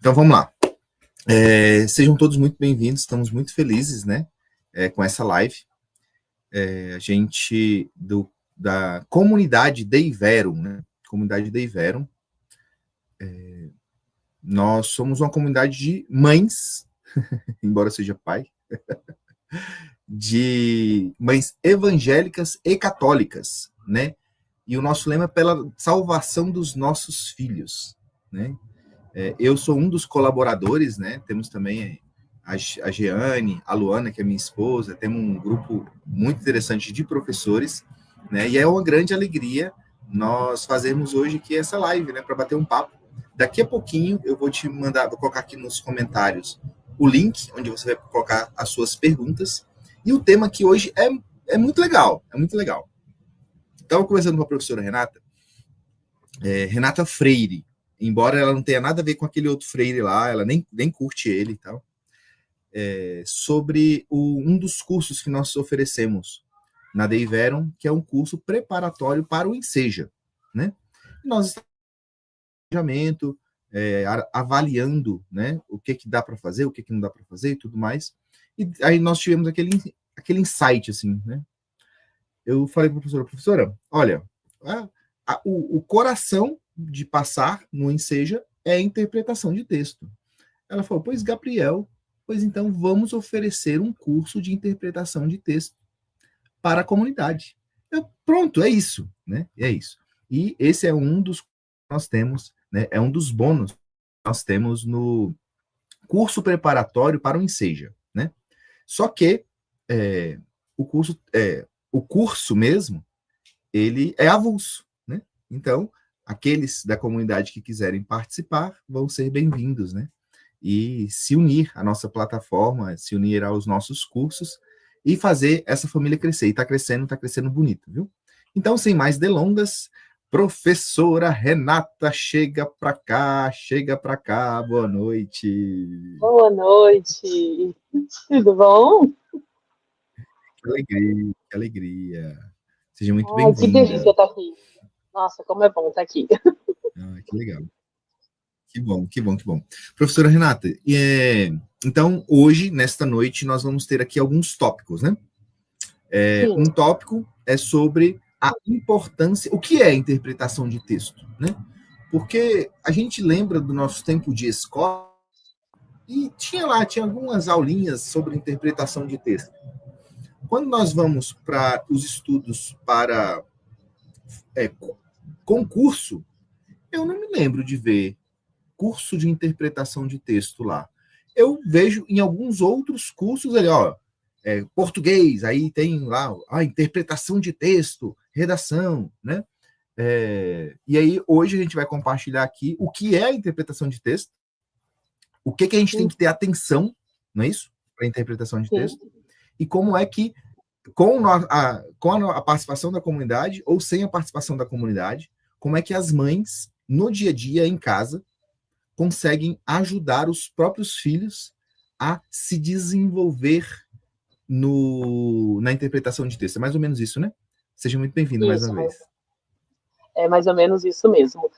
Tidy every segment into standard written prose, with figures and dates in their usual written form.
Então vamos lá. Sejam todos muito bem-vindos, estamos muito felizes, né, com essa live. A gente da comunidade Dei Verum, né? Comunidade Dei Verum. Nós somos uma comunidade de mães, embora seja pai, de mães evangélicas e católicas, né? E o nosso lema é pela salvação dos nossos filhos, né? Eu sou um dos colaboradores, né? Temos também a Jeane, a Luana, que é minha esposa, temos um grupo muito interessante de professores, né? E é uma grande alegria nós fazermos hoje aqui essa live, né? Para bater um papo. Daqui a pouquinho eu vou te mandar, vou colocar aqui nos comentários o link onde você vai colocar as suas perguntas. E o tema aqui hoje é muito legal, é muito legal. Estava conversando com a professora Renata, Renata Freire, embora ela não tenha nada a ver com aquele outro Freire lá, ela nem curte ele e tal, sobre um dos cursos que nós oferecemos na Dei Verum, que é um curso preparatório para o Enseja, né? Nós estamos avaliando, né, o que dá para fazer, o que não dá para fazer e tudo mais. E aí nós tivemos aquele insight, assim, né? Eu falei para a professora, olha, o coração de passar no Enseja é a interpretação de texto. Ela falou, pois, Gabriel, pois então vamos oferecer um curso de interpretação de texto para a comunidade. Pronto, é isso, né? É isso. E esse é um dos que nós temos, né? É um dos bônus que nós temos no curso preparatório para o Enseja, né? Só que o curso mesmo, ele é avulso, né? Então, aqueles da comunidade que quiserem participar vão ser bem-vindos, né? E se unir à nossa plataforma, se unir aos nossos cursos e fazer essa família crescer. E está crescendo bonito, viu? Então, sem mais delongas, professora Renata, chega para cá, boa noite. Boa noite, tudo bom? Que alegria. Seja muito Ai, que delícia bem-vinda. estar aqui. Nossa, como é bom estar aqui. Que legal. Que bom, que bom, que bom. Professora Renata, então hoje, nesta noite, nós vamos ter aqui alguns tópicos, né? Um tópico é sobre a importância, o que é interpretação de texto, né? Porque a gente lembra do nosso tempo de escola e tinha algumas aulinhas sobre interpretação de texto. Quando nós vamos para os estudos para concurso, eu não me lembro de ver curso de interpretação de texto lá. Eu vejo em alguns outros cursos ali, português, aí tem lá a interpretação de texto, redação, né? E aí hoje a gente vai compartilhar aqui o que é a interpretação de texto, o que a gente tem que ter atenção, não é isso? Para a interpretação de texto, e como é que, com a participação da comunidade ou sem a participação da comunidade, como é que as mães, no dia a dia, em casa, conseguem ajudar os próprios filhos a se desenvolver na interpretação de texto. É mais ou menos isso, né? Seja muito bem-vindo mais uma vez. É mais ou menos isso mesmo.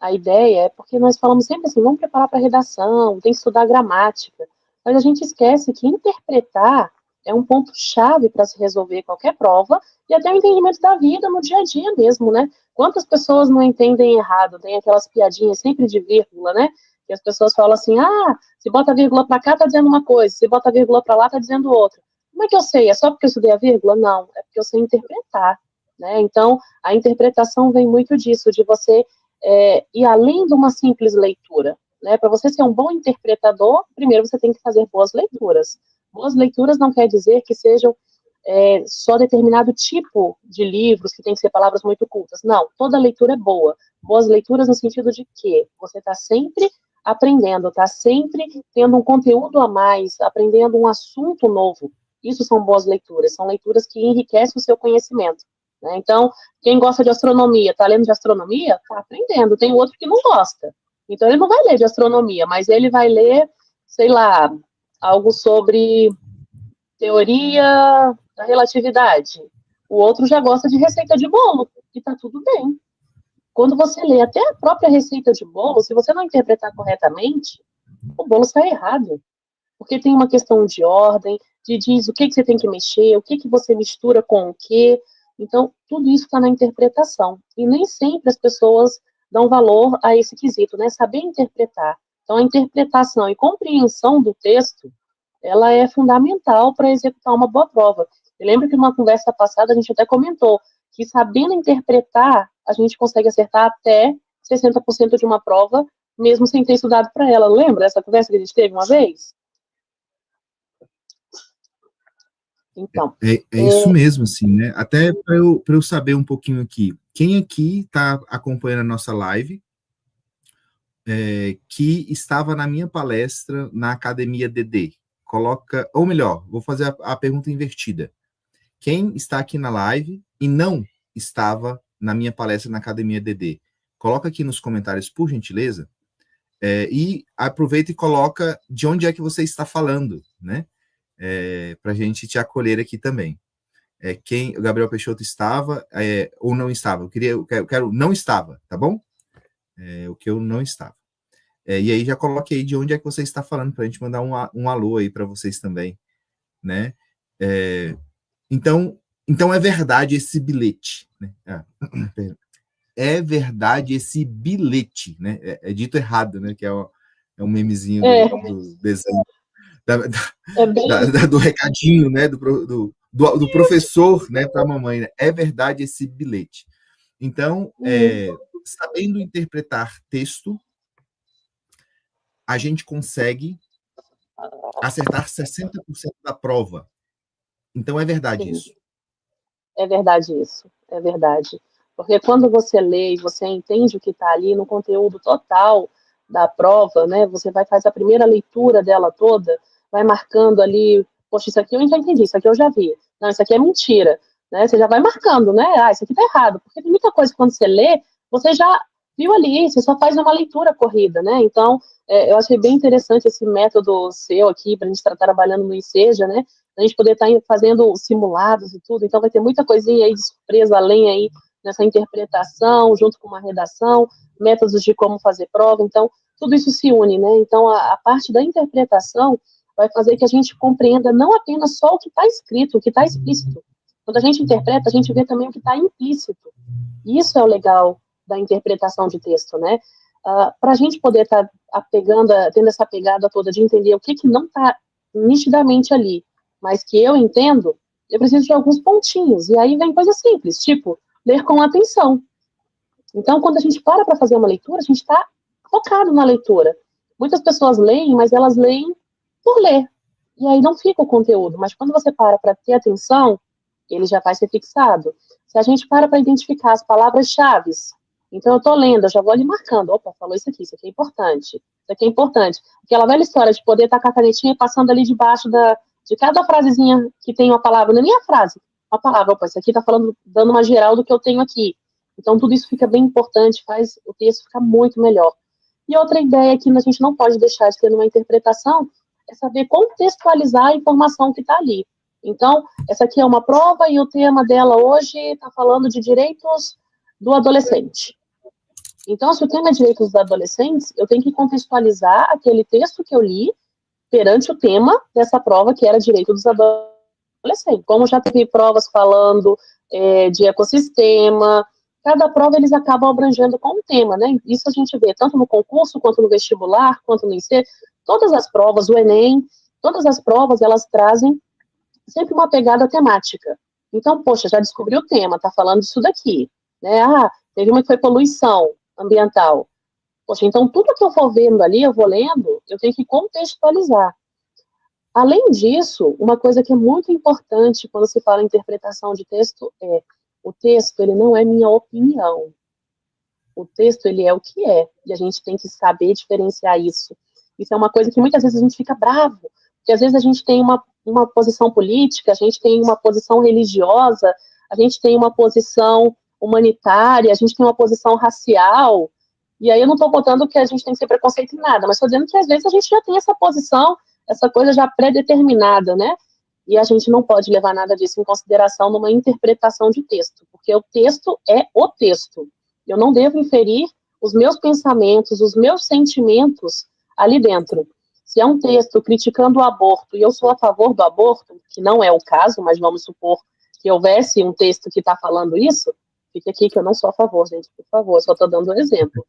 A ideia é porque nós falamos sempre assim, vamos preparar para redação, tem que estudar gramática, mas a gente esquece que interpretar é um ponto-chave para se resolver qualquer prova e até o entendimento da vida no dia a dia mesmo, né? Quantas pessoas não entendem errado? Tem aquelas piadinhas sempre de vírgula, né? Que as pessoas falam assim, se bota vírgula para cá tá dizendo uma coisa, se bota vírgula para lá tá dizendo outra. Como é que eu sei? É só porque eu estudei a vírgula? Não, é porque eu sei interpretar, né? Então, a interpretação vem muito disso, de você ir além de uma simples leitura, né? Para você ser um bom interpretador, primeiro você tem que fazer boas leituras. Boas leituras não quer dizer que sejam só determinado tipo de livros, que tem que ser palavras muito cultas. Não, toda leitura é boa. Boas leituras no sentido de que você está sempre aprendendo, está sempre tendo um conteúdo a mais, aprendendo um assunto novo. Isso são boas leituras, são leituras que enriquecem o seu conhecimento. Né? Então, quem gosta de astronomia, está lendo de astronomia? Está aprendendo. Tem outro que não gosta. Então, ele não vai ler de astronomia, mas ele vai ler, sei lá, algo sobre teoria da relatividade. O outro já gosta de receita de bolo, e tá tudo bem. quando você lê até a própria receita de bolo, se você não interpretar corretamente, o bolo sai errado. Porque tem uma questão de ordem, de diz o que você tem que mexer, o que você mistura com o quê. Então, tudo isso está na interpretação. E nem sempre as pessoas dão valor a esse quesito, né? Saber interpretar. Então, a interpretação e compreensão do texto, ela é fundamental para executar uma boa prova. Eu lembro que numa conversa passada a gente até comentou que sabendo interpretar, a gente consegue acertar até 60% de uma prova, mesmo sem ter estudado para ela. Lembra essa conversa que a gente teve uma vez? Então, É isso mesmo, assim, né? Até para eu saber um pouquinho aqui, quem aqui está acompanhando a nossa live, que estava na minha palestra na Academia DD? Coloca, ou melhor, vou fazer a pergunta invertida. Quem está aqui na live e não estava na minha palestra na Academia DD? Coloca aqui nos comentários, por gentileza, e aproveita e coloca de onde é que você está falando, né? Para a gente te acolher aqui também. Quem o Gabriel Peixoto estava ou não estava? Eu quero não estava, tá bom? O que eu não estava. E aí já coloque aí de onde é que você está falando, para a gente mandar um alô aí para vocês também, né? Então é verdade esse bilhete, né? É verdade esse bilhete, né? É dito errado, né? Que é um memezinho do desenho, do recadinho, né? Do professor, né? Para a mamãe, né? É verdade esse bilhete. Então, sabendo interpretar texto, a gente consegue acertar 60% da prova. Então, é verdade sim, isso. é verdade isso, é verdade. Porque quando você lê e você entende o que está ali no conteúdo total da prova, né, você vai fazer a primeira leitura dela toda, vai marcando ali, poxa, isso aqui eu já entendi, isso aqui eu já vi. Não, isso aqui é mentira, né? Você já vai marcando, né? Ah, isso aqui tá errado. Porque tem muita coisa que quando você lê, você já viu ali, você só faz uma leitura corrida, né? Então, eu achei bem interessante esse método seu aqui, para a gente estar trabalhando no ICEJA, né? A gente poder estar fazendo simulados e tudo, então vai ter muita coisinha aí de surpresa além aí nessa interpretação, junto com uma redação, métodos de como fazer prova, então tudo isso se une, né? Então a parte da interpretação vai fazer que a gente compreenda não apenas só o que está escrito, o que está explícito. Quando a gente interpreta, a gente vê também o que está implícito. Isso é o legal da interpretação de texto, né? Para a gente poder estar tendo essa pegada toda de entender o que não está nitidamente ali, mas que eu entendo, eu preciso de alguns pontinhos. E aí vem coisas simples, tipo, ler com atenção. Então, quando a gente para fazer uma leitura, a gente está focado na leitura. Muitas pessoas leem, mas elas leem por ler. E aí não fica o conteúdo. Mas quando você para ter atenção, ele já vai ser fixado. Se a gente para identificar as palavras-chave, então eu estou lendo, eu já vou ali marcando. Opa, falou isso aqui é importante. Isso aqui é importante. Aquela velha história de poder estar com a canetinha passando ali debaixo de cada frasezinha que tem uma palavra, não é nem a frase, uma palavra. Opa, isso aqui está falando, dando uma geral do que eu tenho aqui. Então tudo isso fica bem importante, faz o texto ficar muito melhor. E outra ideia que a gente não pode deixar de ter numa interpretação é saber contextualizar a informação que está ali. Então, essa aqui é uma prova e o tema dela hoje está falando de direitos do adolescente. Então, se o tema é direitos dos adolescentes, eu tenho que contextualizar aquele texto que eu li perante o tema dessa prova, que era direito dos adolescentes. Como já teve provas falando de ecossistema, cada prova eles acabam abrangendo com um tema, né? Isso a gente vê tanto no concurso, quanto no vestibular, quanto no IC. Todas as provas, o Enem, todas as provas, elas trazem sempre uma pegada temática. Então, poxa, já descobri o tema, tá falando disso daqui, né? Teve uma que foi poluição ambiental. Poxa, então tudo que eu for vendo ali, eu vou lendo, eu tenho que contextualizar. Além disso, uma coisa que é muito importante quando se fala em interpretação de texto é o texto, ele não é minha opinião. O texto, ele é o que é, e a gente tem que saber diferenciar isso. Isso é uma coisa que muitas vezes a gente fica bravo, porque às vezes a gente tem uma posição política, a gente tem uma posição religiosa, a gente tem uma posição humanitária, a gente tem uma posição racial, e aí eu não estou botando que a gente tem que ser preconceito em nada, mas estou dizendo que às vezes a gente já tem essa posição, essa coisa já pré-determinada, né? E a gente não pode levar nada disso em consideração numa interpretação de texto, porque o texto é o texto. Eu não devo inferir os meus pensamentos, os meus sentimentos ali dentro. Se é um texto criticando o aborto e eu sou a favor do aborto, que não é o caso, mas vamos supor que houvesse um texto que está falando isso, fique aqui que eu não sou a favor, gente, por favor, só estou dando um exemplo.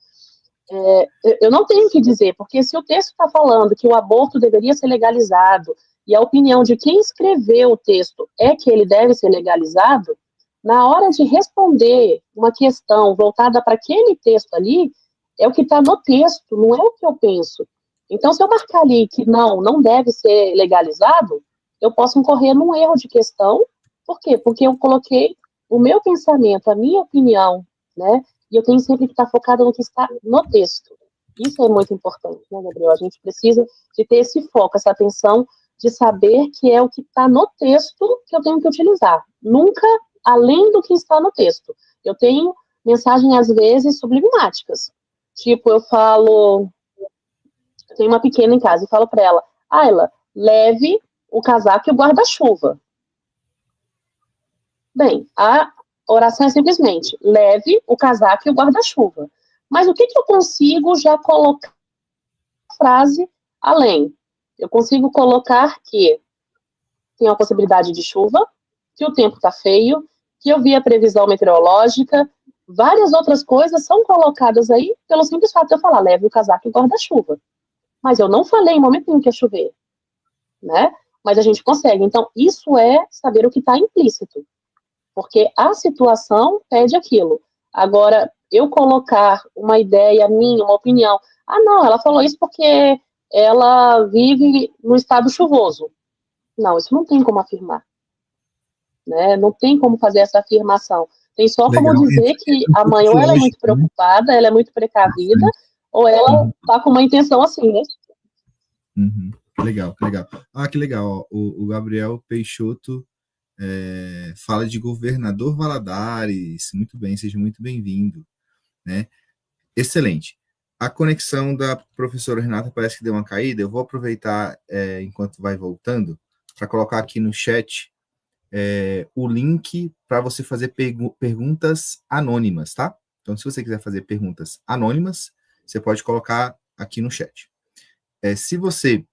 Eu não tenho que dizer, porque se o texto está falando que o aborto deveria ser legalizado e a opinião de quem escreveu o texto é que ele deve ser legalizado, na hora de responder uma questão voltada para aquele texto ali, é o que está no texto, não é o que eu penso. Então, se eu marcar ali que não deve ser legalizado, eu posso incorrer num erro de questão. Por quê? Porque eu coloquei o meu pensamento, a minha opinião, né? E eu tenho sempre que estar focada no que está no texto. Isso é muito importante, né, Gabriel? A gente precisa de ter esse foco, essa atenção de saber que é o que está no texto que eu tenho que utilizar. Nunca além do que está no texto. Eu tenho mensagens, às vezes, sublimáticas. Tipo, eu tenho uma pequena em casa e falo para ela, Ayla, leve o casaco e o guarda-chuva. Bem, a oração é simplesmente, leve o casaco e o guarda-chuva. Mas o que eu consigo já colocar na frase além? Eu consigo colocar que tem a possibilidade de chuva, que o tempo está feio, que eu vi a previsão meteorológica, várias outras coisas são colocadas aí pelo simples fato de eu falar, leve o casaco e o guarda-chuva. Mas eu não falei em momento nenhum que ia chover, né? Mas a gente consegue. Então, isso é saber o que está implícito, porque a situação pede aquilo. Agora, eu colocar uma ideia minha, uma opinião, não, ela falou isso porque ela vive no estado chuvoso. Não, isso não tem como afirmar. Né? Não tem como fazer essa afirmação. Tem só como Legal. dizer que Um a pouco mãe ou ela é muito lógico, né? preocupada, ela é muito precavida, ou ela está com uma intenção assim, né? Uhum. Legal, que legal. Que legal. Ó. O Gabriel Peixoto fala de governador Valadares. Muito bem, seja muito bem-vindo. Né? Excelente. A conexão da professora Renata parece que deu uma caída. Eu vou aproveitar enquanto vai voltando para colocar aqui no chat o link para você fazer perguntas anônimas, tá? Então, se você quiser fazer perguntas anônimas, você pode colocar aqui no chat. Se você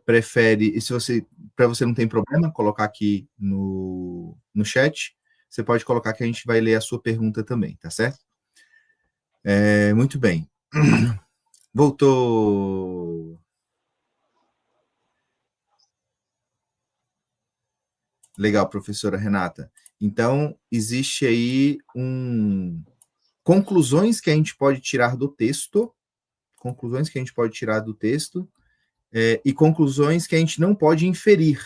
prefere, e se você, para você não tem problema, colocar aqui no chat, você pode colocar que a gente vai ler a sua pergunta também, tá certo? Muito bem. Voltou. Legal, professora Renata. Então, existe aí conclusões que a gente pode tirar do texto, conclusões que a gente pode tirar do texto, e conclusões que a gente não pode inferir,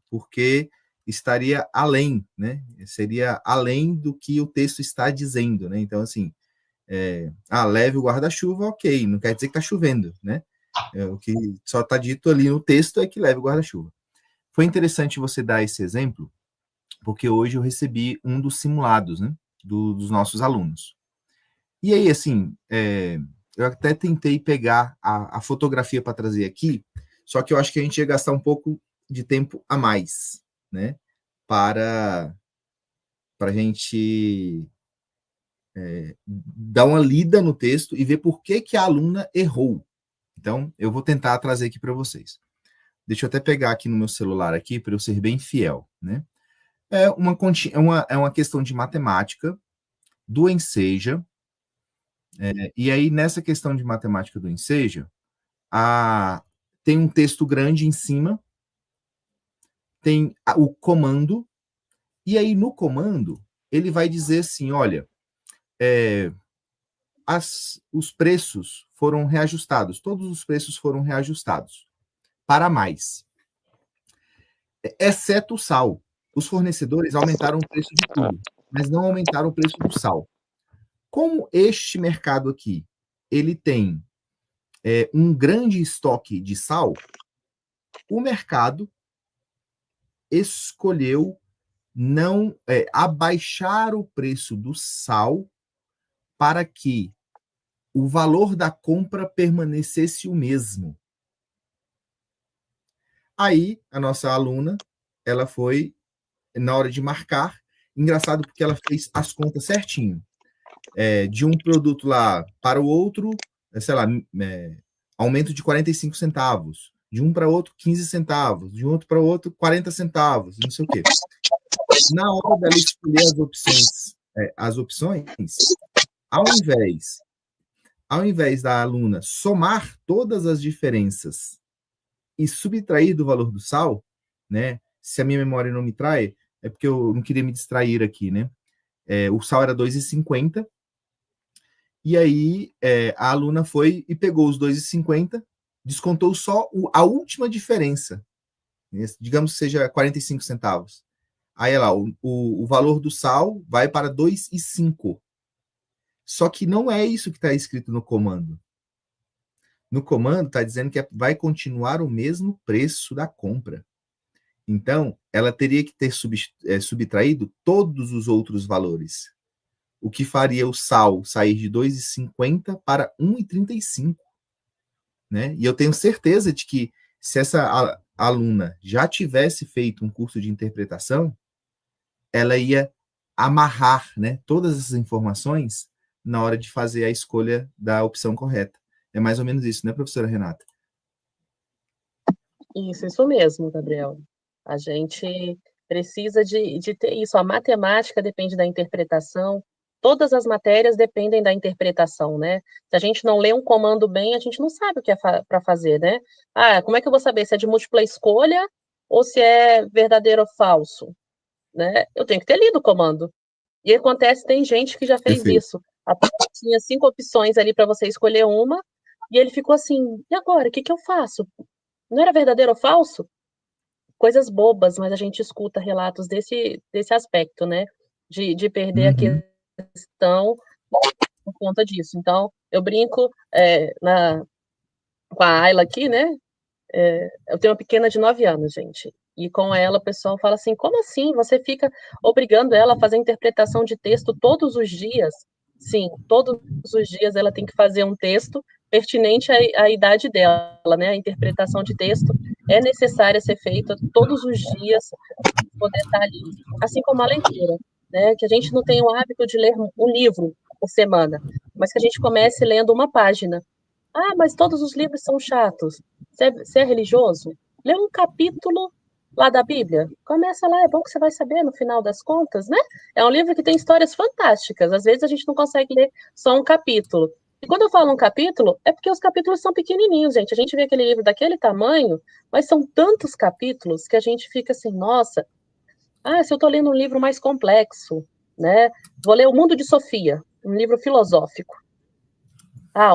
porque estaria além, né? Seria além do que o texto está dizendo, né? Então, assim, leve o guarda-chuva, ok, não quer dizer que está chovendo, né? O que só está dito ali no texto é que leve o guarda-chuva. Foi interessante você dar esse exemplo, porque hoje eu recebi um dos simulados, né? Dos nossos alunos. E aí, assim, eu até tentei pegar a fotografia para trazer aqui, só que eu acho que a gente ia gastar um pouco de tempo a mais, né? Para a gente dar uma lida no texto e ver por que a aluna errou. Então, eu vou tentar trazer aqui para vocês. Deixa eu até pegar aqui no meu celular aqui para eu ser bem fiel, né? É uma questão de matemática do Enseja. E aí, nessa questão de matemática do Enseja, tem um texto grande em cima, tem o comando, e aí no comando ele vai dizer assim, olha, os preços foram reajustados, todos os preços foram reajustados para mais, exceto o sal. Os fornecedores aumentaram o preço de tudo, mas não aumentaram o preço do sal. Como este mercado aqui, ele tem um grande estoque de sal, o mercado escolheu não abaixar o preço do sal para que o valor da compra permanecesse o mesmo. Aí, a nossa aluna, ela foi, na hora de marcar, engraçado porque ela fez as contas certinho. de um produto lá para o outro, sei lá, aumento de 45 centavos, de um para outro 15 centavos, de um outro para outro 40 centavos, não sei o quê. Na hora dela escolher as opções, ao invés da aluna somar todas as diferenças e subtrair do valor do sal, né? Se a minha memória não me trai, é porque eu não queria me distrair aqui, né? O sal era 2,50, e aí a aluna foi e pegou os 2,50, descontou só a última diferença, digamos que seja 45 centavos. Aí lá, o valor do sal vai para 2,05. Só que não é isso que está escrito no comando. No comando está dizendo que vai continuar o mesmo preço da compra. Então, ela teria que ter subtraído todos os outros valores, o que faria o sal sair de 2,50 para 1,35. Né? E eu tenho certeza de que se essa aluna já tivesse feito um curso de interpretação, ela ia amarrar, né, todas essas informações na hora de fazer a escolha da opção correta. É mais ou menos isso, né, professora Renata? Isso mesmo, Gabriel. A gente precisa de ter isso. A matemática depende da interpretação. Todas as matérias dependem da interpretação, né? Se a gente não lê um comando bem, a gente não sabe o que é para fazer, né? Ah, como é que eu vou saber se é de múltipla escolha ou se é verdadeiro ou falso, né? Eu tenho que ter lido o comando. E acontece, tem gente que já fez Perfeito. isso. Tinha 5 opções ali para você escolher uma, e ele ficou assim, e agora, o que que eu faço? Não era verdadeiro ou falso? Coisas bobas, mas a gente escuta relatos desse aspecto, né? De perder a Uhum. questão por conta disso. Então, eu brinco com a Ayla aqui, né? Eu tenho uma pequena de 9 anos, gente. E com ela o pessoal fala assim: como assim? Você fica obrigando ela a fazer interpretação de texto todos os dias? Sim, todos os dias ela tem que fazer um texto pertinente à idade dela, né? A interpretação de texto é necessária ser feita todos os dias para poder estar ali. Assim como a leitura, né? Que a gente não tem o hábito de ler um livro por semana, mas que a gente comece lendo uma página. Ah, mas todos os livros são chatos. Você é religioso? Lê um capítulo lá da Bíblia. Começa lá, é bom que você vai saber no final das contas, né? É um livro que tem histórias fantásticas. Às vezes a gente não consegue ler só um capítulo. E quando eu falo um capítulo, é porque os capítulos são pequenininhos, gente. A gente vê aquele livro daquele tamanho, mas são tantos capítulos que a gente fica assim, nossa, se eu estou lendo um livro mais complexo, né? Vou ler O Mundo de Sofia, um livro filosófico.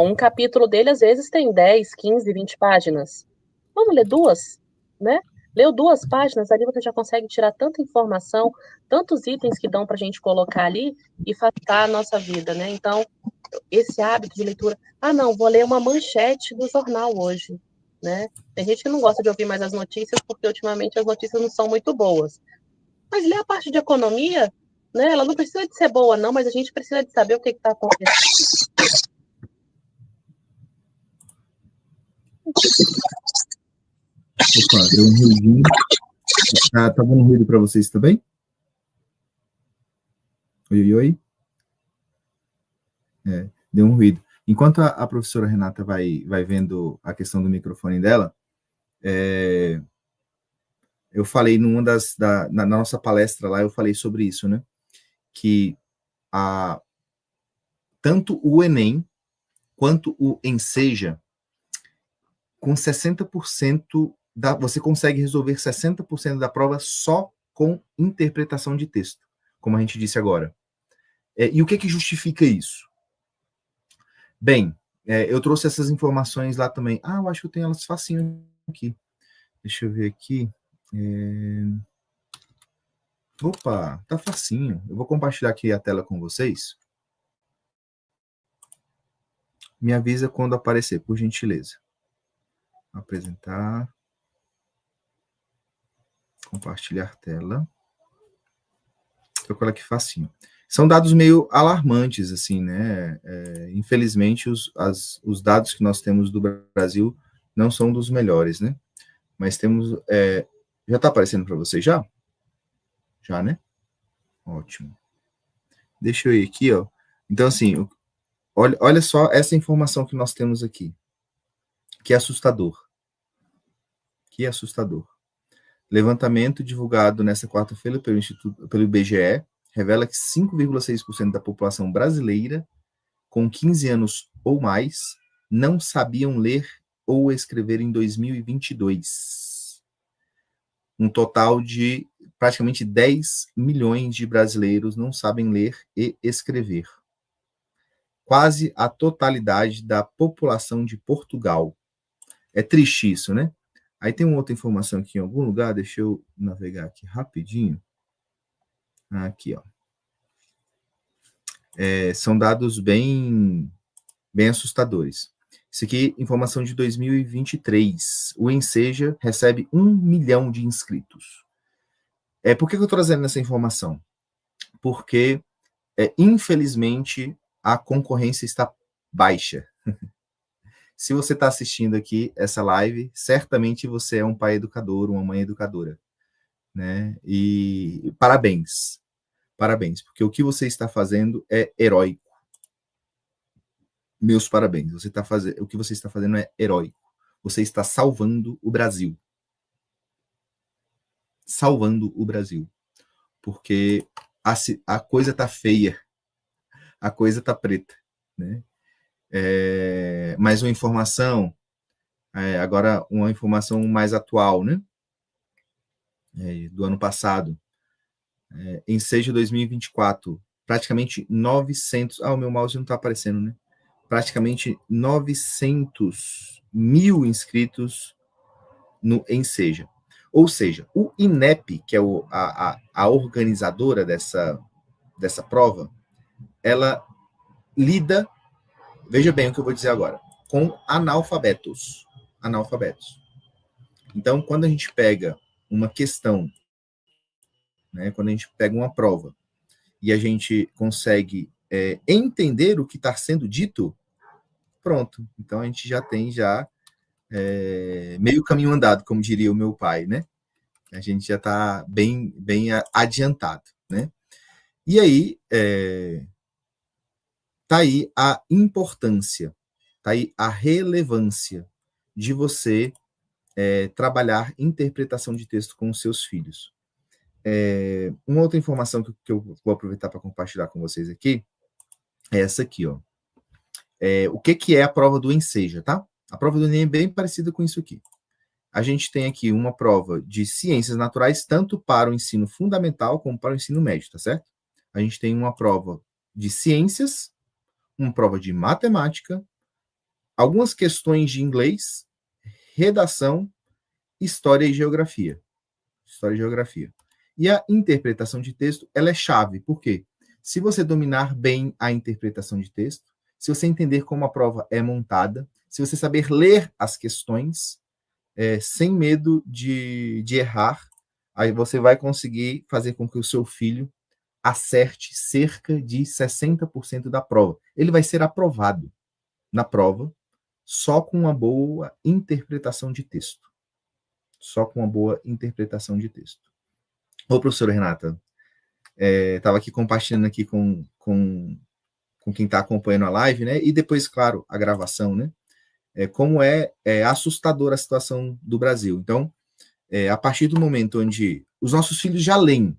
Um capítulo dele às vezes tem 10, 15, 20 páginas. Vamos ler duas, né? Leu 2 páginas, ali você já consegue tirar tanta informação, tantos itens que dão para a gente colocar ali e facilitar a nossa vida, né? Então, esse hábito de leitura. Não, vou ler uma manchete do jornal hoje, né? Tem gente que não gosta de ouvir mais as notícias porque ultimamente as notícias não são muito boas. Mas ler a parte de economia, né? Ela não precisa de ser boa, não, mas a gente precisa de saber o que está acontecendo. Opa, deu um ruidinho. Tá dando ruído para vocês também? Oi, oi. Deu um ruído. Enquanto a professora Renata vai vendo a questão do microfone dela, eu falei na nossa palestra lá, eu falei sobre isso, né? Que tanto o Enem quanto o Enseja, com 60% você consegue resolver 60% da prova só com interpretação de texto, como a gente disse agora. E o que justifica isso? Bem, eu trouxe essas informações lá também. Eu acho que eu tenho elas facinho aqui. Deixa eu ver aqui. Opa, tá facinho. Eu vou compartilhar aqui a tela com vocês. Me avisa quando aparecer, por gentileza. Apresentar. Compartilhar tela. Estou com ela aqui facinho. São dados meio alarmantes, assim, né? Infelizmente, os dados que nós temos do Brasil não são dos melhores, né? Mas temos... já está aparecendo para vocês já? Já, né? Ótimo. Deixa eu ir aqui, ó. Então, assim, olha só essa informação que nós temos aqui, que é assustador. Que é assustador. Levantamento divulgado nesta quarta-feira pelo IBGE revela que 5,6% da população brasileira com 15 anos ou mais não sabiam ler ou escrever em 2022. Um total de praticamente 10 milhões de brasileiros não sabem ler e escrever. Quase a totalidade da população de Portugal. É triste isso, né? Aí tem uma outra informação aqui em algum lugar, deixa eu navegar aqui rapidinho. Aqui, ó. São dados bem assustadores. Isso aqui, informação de 2023. O Enseja recebe 1 milhão de inscritos. Por que eu estou trazendo essa informação? Porque, infelizmente, a concorrência está baixa. Se você está assistindo aqui essa live, certamente você é um pai educador, uma mãe educadora, né? E parabéns, porque o que você está fazendo é heróico. Meus parabéns. O que você está fazendo é heróico. Você está salvando o Brasil. Salvando o Brasil. Porque a coisa está feia. A coisa está preta, né? Mais uma informação, agora uma informação mais atual, né? Do ano passado. Em 6 de 2024, praticamente 900... o meu mouse não está aparecendo, né? Praticamente 900 mil inscritos no Enseja. Ou seja, o INEP, que é a organizadora dessa prova, ela lida, veja bem o que eu vou dizer agora, com analfabetos. Então, quando a gente pega uma questão, né, quando a gente pega uma prova, e a gente consegue entender o que está sendo dito, pronto. Então, a gente já tem meio caminho andado, como diria o meu pai, né? A gente já está bem adiantado, né? E aí, tá aí a importância, tá aí a relevância de você trabalhar interpretação de texto com os seus filhos. Uma outra informação que eu vou aproveitar para compartilhar com vocês aqui é essa aqui, ó. O que é a prova do Enseja, tá? A prova do Enem é bem parecida com isso aqui. A gente tem aqui uma prova de ciências naturais, tanto para o ensino fundamental como para o ensino médio, tá certo? A gente tem uma prova de ciências, uma prova de matemática, algumas questões de inglês, redação, história e geografia. E a interpretação de texto, ela é chave. Por quê? Se você dominar bem a interpretação de texto, se você entender como a prova é montada, se você saber ler as questões, sem medo de errar, aí você vai conseguir fazer com que o seu filho acerte cerca de 60% da prova. Ele vai ser aprovado na prova só com uma boa interpretação de texto. Ô, professora Renata, estava aqui compartilhando aqui com quem está acompanhando a live, né? E depois, claro, a gravação, né? Como é assustadora a situação do Brasil. Então, a partir do momento onde os nossos filhos já leem,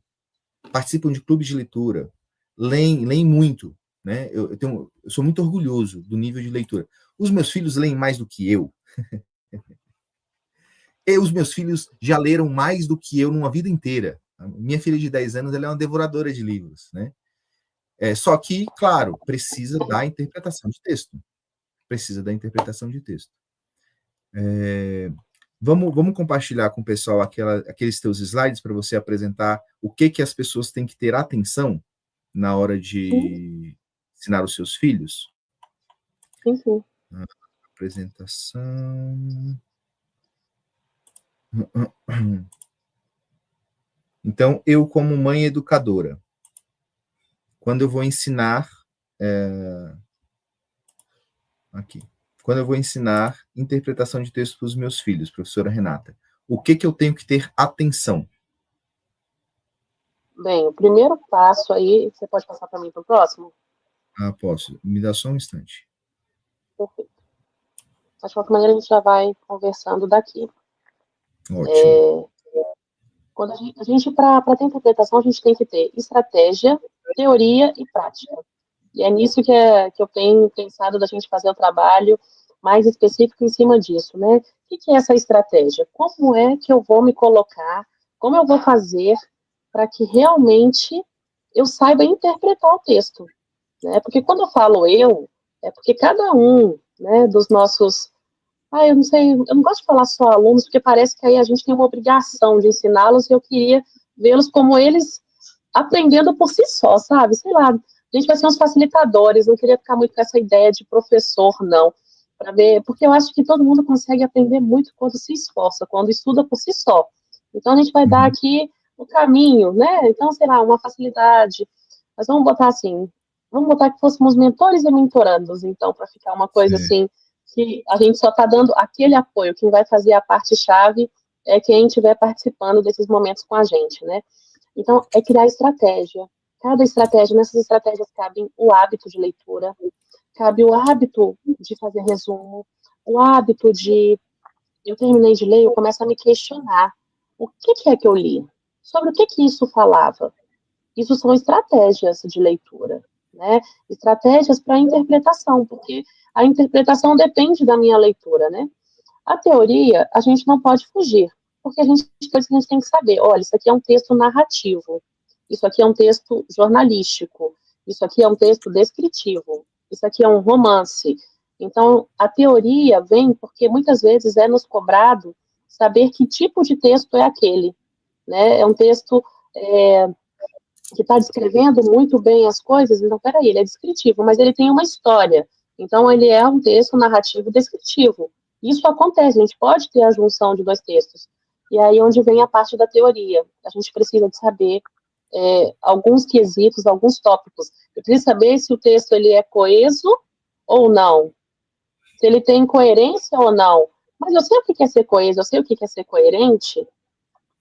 participam de clubes de leitura, leem muito, né? Eu sou muito orgulhoso do nível de leitura. Os meus filhos leem mais do que eu. E os meus filhos já leram mais do que eu numa vida inteira. Minha filha de 10 anos, ela é uma devoradora de livros, né? Só que, claro, precisa da interpretação de texto. Vamos compartilhar com o pessoal aqueles teus slides para você apresentar o que as pessoas têm que ter atenção na hora de ensinar os seus filhos? Sim. Apresentação. Então, eu como mãe educadora, quando eu vou ensinar quando eu vou ensinar interpretação de texto para os meus filhos, professora Renata, o que eu tenho que ter atenção? Bem, o primeiro passo aí, você pode passar para mim para o próximo? Ah, posso. Me dá só um instante. Perfeito. Mas, de qualquer maneira, a gente já vai conversando daqui. Ótimo. Quando a gente para ter interpretação, a gente tem que ter estratégia, teoria e prática. E é nisso que eu tenho pensado da gente fazer o trabalho mais específico em cima disso, né? O que é essa estratégia? Como é que eu vou me colocar? Como eu vou fazer para que realmente eu saiba interpretar o texto, né? Porque quando eu falo eu, é porque cada um, né, dos nossos, eu não sei, eu não gosto de falar só alunos, porque parece que aí a gente tem uma obrigação de ensiná-los e eu queria vê-los como eles aprendendo por si só, sabe? Sei lá, a gente vai ser uns facilitadores, não queria ficar muito com essa ideia de professor, não. Para ver, porque eu acho que todo mundo consegue aprender muito quando se esforça, quando estuda por si só. Então a gente vai dar Uhum. aqui o caminho, né? Então, sei lá, uma facilidade. Mas vamos botar assim, vamos botar que fôssemos mentores e mentorandos, então, para ficar uma coisa Certo. assim, que a gente só está dando aquele apoio, quem vai fazer a parte-chave é quem estiver participando desses momentos com a gente, né? Então, é criar estratégia. Cada estratégia, nessas estratégias cabem o hábito de leitura, cabe o hábito de fazer resumo, o hábito de, eu terminei de ler, eu começo a me questionar. O que é que eu li? Sobre o que isso falava? Isso são estratégias de leitura, né? Estratégias para interpretação, porque a interpretação depende da minha leitura, né? A teoria, a gente não pode fugir, porque a gente tem que saber, olha, isso aqui é um texto narrativo, isso aqui é um texto jornalístico, isso aqui é um texto descritivo, isso aqui é um romance. Então, a teoria vem porque muitas vezes é nos cobrado saber que tipo de texto é aquele, né? É um texto que está descrevendo muito bem as coisas, então, peraí, ele é descritivo, mas ele tem uma história. Então, ele é um texto narrativo descritivo. Isso acontece, a gente pode ter a junção de dois textos. E aí, onde vem a parte da teoria. A gente precisa de saber alguns quesitos, alguns tópicos. Eu preciso saber se o texto ele é coeso ou não, se ele tem coerência ou não. Mas eu sei o que é ser coeso, eu sei o que é ser coerente.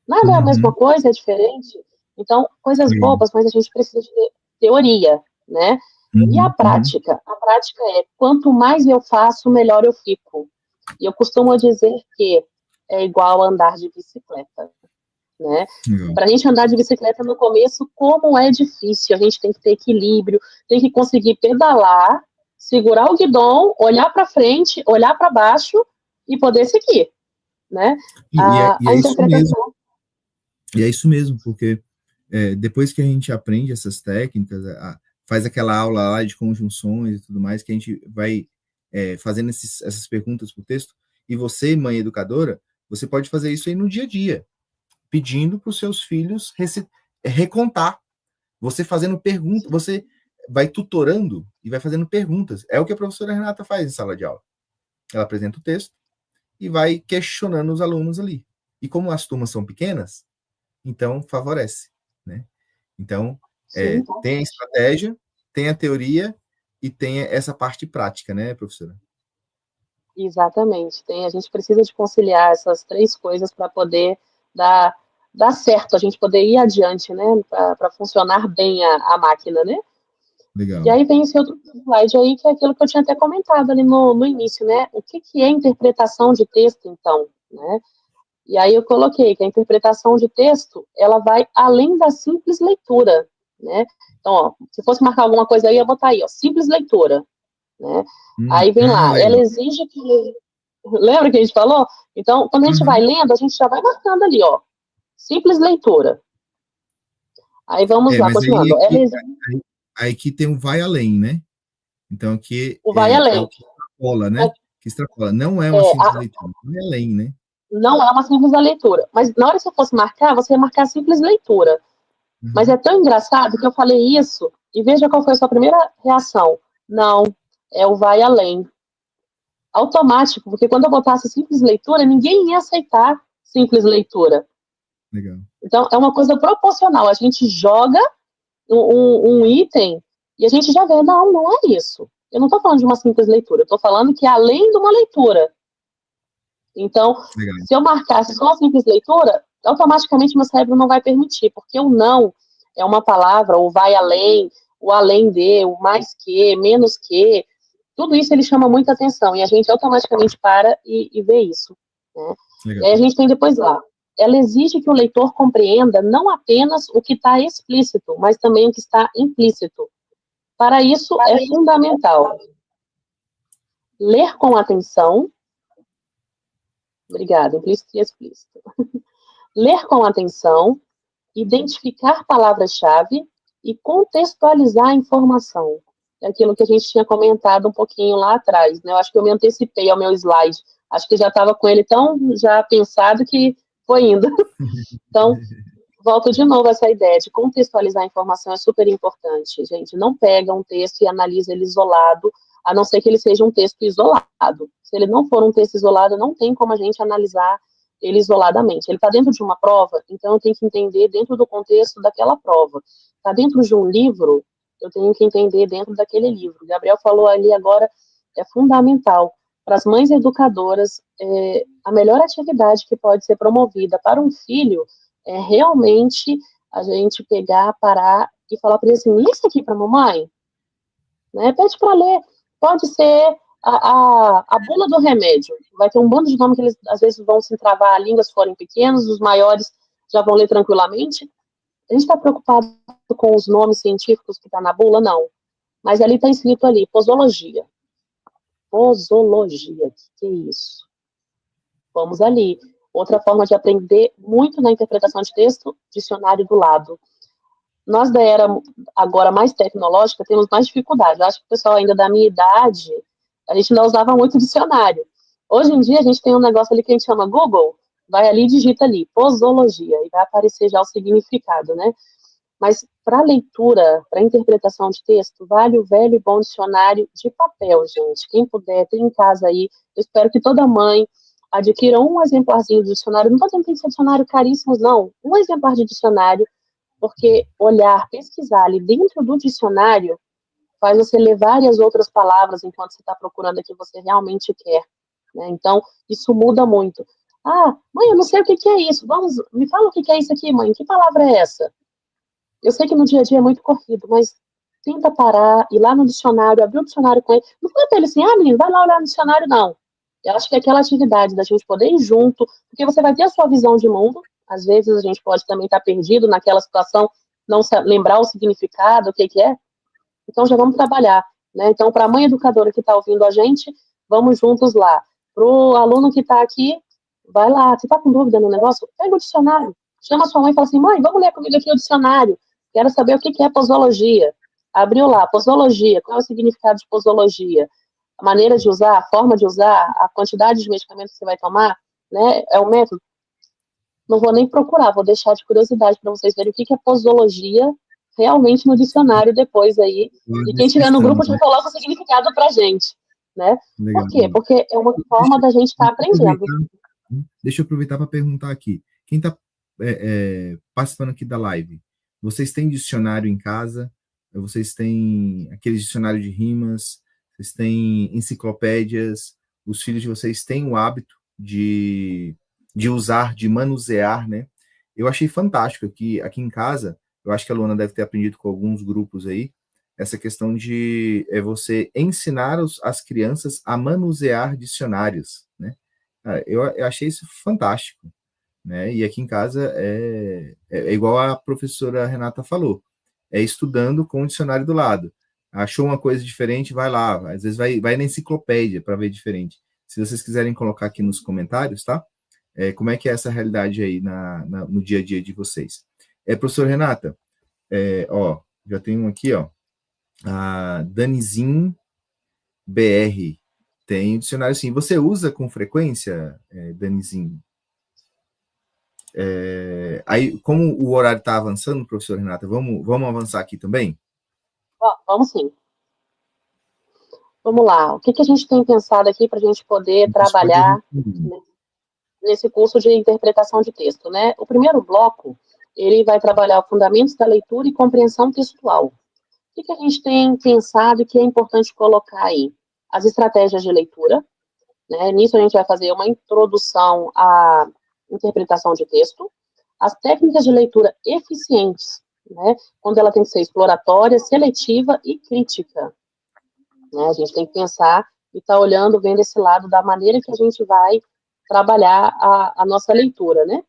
Nada é a mesma Uhum. coisa, é diferente. Então, coisas Sim. bobas, mas a gente precisa de teoria, né? E Uhum. Uhum. a prática é, quanto mais eu faço, melhor eu fico. E eu costumo dizer que é igual a andar de bicicleta, né? Legal. Para a gente andar de bicicleta no começo, como é difícil, a gente tem que ter equilíbrio, tem que conseguir pedalar, segurar o guidão, olhar para frente, olhar para baixo e poder seguir, né? E A é isso mesmo. interpretação. E é isso mesmo, porque depois que a gente aprende essas técnicas, faz aquela aula lá de conjunções e tudo mais, que a gente vai fazendo essas perguntas para o texto, e você, mãe educadora, você pode fazer isso aí no dia a dia, pedindo para os seus filhos recontar, você fazendo perguntas, você vai tutorando e vai fazendo perguntas. É o que a professora Renata faz em sala de aula. Ela apresenta o texto e vai questionando os alunos ali. E como as turmas são pequenas, então favorece, né? Então, Sim, tem a estratégia, tem a teoria e tem essa parte prática, né, professora? exatamente. A gente precisa de conciliar essas três coisas para poder dar, dar certo, a gente poder ir adiante, né? Para funcionar bem a máquina, né? E Legal. aí vem esse outro slide aí, que é aquilo que eu tinha até comentado ali no início, né? O que é interpretação de texto, então, né? E aí eu coloquei que a interpretação de texto, ela vai além da simples leitura, né? Então, ó, se fosse marcar alguma coisa aí, eu ia botar aí, ó, simples leitura, né? Aí vem lá, ela Legal. exige que... Lembra que a gente falou? Então, quando a gente vai Uhum. lendo, a gente já vai marcando ali, ó, simples leitura. Aí vamos lá, Mas aí continuando. Ela exige aí que tem um vai além, né? Então aqui o vai é além. o que extrapola, né? Que extrapola. Não é uma É, simples leitura, vai além, né? não é uma simples leitura. Mas na hora que você fosse marcar, você ia marcar simples leitura. Mas é Uhum. tão engraçado que eu falei isso, e veja qual foi a sua primeira reação. Não, é o vai além. Automático, porque quando eu botasse simples leitura, ninguém ia aceitar simples leitura. Legal. Então, é uma coisa proporcional. A gente joga um item e a gente já vê, não, não é isso. Eu não estou falando de uma simples leitura, eu estou falando que é além de uma leitura. Então, Legal. se eu marcasse só a simples leitura, automaticamente meu cérebro não vai permitir, porque o não é uma palavra, ou vai além, o além de, o mais que, menos que, tudo isso ele chama muita atenção, e a gente automaticamente para e vê isso, né? E aí a gente tem depois lá, ela exige que o leitor compreenda não apenas o que está explícito, mas também o que está implícito. Para isso, é fundamental ler com atenção, obrigada, implícito e explícito, ler com atenção, identificar palavras-chave e contextualizar a informação. É aquilo que a gente tinha comentado um pouquinho lá atrás, né? Eu acho que eu me antecipei ao meu slide. Acho que já estava com ele tão já pensado que foi indo. Então, volto de novo a essa ideia de contextualizar a informação é super importante, gente. Não pega um texto e analisa ele isolado, a não ser que ele seja um texto isolado. Se ele não for um texto isolado, não tem como a gente analisar ele isoladamente. Ele está dentro de uma prova, então eu tenho que entender dentro do contexto daquela prova. Está dentro de um livro, eu tenho que entender dentro daquele livro. O Gabriel falou ali agora, é fundamental. Para as mães educadoras, a melhor atividade que pode ser promovida para um filho é realmente a gente pegar, parar e falar para ele assim, lê isso aqui para a mamãe, né? Pede para ler. Pode ser a bula do remédio. Vai ter um bando de nomes que eles, às vezes, vão se entravar a língua se forem pequenos, os maiores já vão ler tranquilamente. A gente está preocupado com os nomes científicos que está na bula? Não. Mas ali está escrito ali, posologia. Posologia, que é isso? Vamos ali. Outra forma de aprender muito na interpretação de texto, dicionário do lado. Nós da era agora mais tecnológica temos mais dificuldade. Eu acho que o pessoal ainda da minha idade, a gente não usava muito dicionário. Hoje em dia a gente tem um negócio ali que a gente chama Google, vai ali e digita ali, posologia, e vai aparecer já o significado, né? Mas para leitura, para interpretação de texto, vale o velho e bom dicionário de papel, gente. Quem puder, tem em casa aí. Eu espero que toda mãe adquira um exemplarzinho de dicionário. Não estou dizendo que tem que ser dicionário caríssimos, não. Um exemplar de dicionário, porque olhar, pesquisar ali dentro do dicionário faz você ler várias outras palavras enquanto você está procurando a que você realmente quer, né? Então, isso muda muito. Ah, mãe, eu não sei o que é isso. Vamos, me fala o que é isso aqui, mãe. Que palavra é essa? Eu sei que no dia a dia é muito corrido, mas tenta parar, ir lá no dicionário, abrir o dicionário com ele. Não fala pra ele assim, ah, menino, vai lá olhar no dicionário, não. Eu acho que é aquela atividade da gente poder ir junto, porque você vai ter a sua visão de mundo. Às vezes a gente pode também estar perdido naquela situação, não lembrar o significado, o que é. Então já vamos trabalhar, né? Então, para a mãe educadora que está ouvindo a gente, vamos juntos lá. Para o aluno que está aqui, vai lá. Você está com dúvida no negócio? Pega o dicionário. Chama sua mãe e fala assim, mãe, vamos ler comigo aqui o dicionário. Quero saber o que é posologia. Abriu lá, posologia. Qual é o significado de posologia? A maneira de usar, a forma de usar, a quantidade de medicamentos que você vai tomar, né? É o método. Não vou nem procurar, vou deixar de curiosidade para vocês verem o que é posologia realmente no dicionário depois aí. E quem estiver no grupo já coloca o significado para gente, né? Legal. Por quê? Porque é uma forma da gente estar aprendendo. Deixa eu aproveitar para perguntar aqui. Quem está participando aqui da live, vocês têm dicionário em casa? Vocês têm aquele dicionário de rimas? Vocês têm enciclopédias? Os filhos de vocês têm o hábito de usar, de manusear, né? Eu achei fantástico que aqui em casa, eu acho que a Luana deve ter aprendido com alguns grupos aí, essa questão de você ensinar as crianças a manusear dicionários, né? Eu achei isso fantástico, né? E aqui em casa é igual a professora Renata falou, é estudando com o dicionário do lado. Achou uma coisa diferente, vai lá. Às vezes vai na enciclopédia para ver diferente. Se vocês quiserem colocar aqui nos comentários, tá? Como é que é essa realidade aí no dia a dia de vocês? Professora Renata, ó, já tem um aqui, ó. A Danizin BR tem um dicionário assim. Você usa com frequência, Danizin? Aí, como o horário está avançando, professor Renata, vamos avançar aqui também? Vamos sim. Vamos lá. O que a gente tem pensado aqui para a gente poder trabalhar nesse curso de interpretação de texto, né? O primeiro bloco, ele vai trabalhar fundamentos da leitura e compreensão textual. O que a gente tem pensado e que é importante colocar aí? As estratégias de leitura, né? Nisso a gente vai fazer uma introdução à interpretação de texto, as técnicas de leitura eficientes, né? Quando ela tem que ser exploratória, seletiva e crítica, né? A gente tem que pensar e estar olhando, vendo esse lado da maneira que a gente vai trabalhar a nossa leitura, né?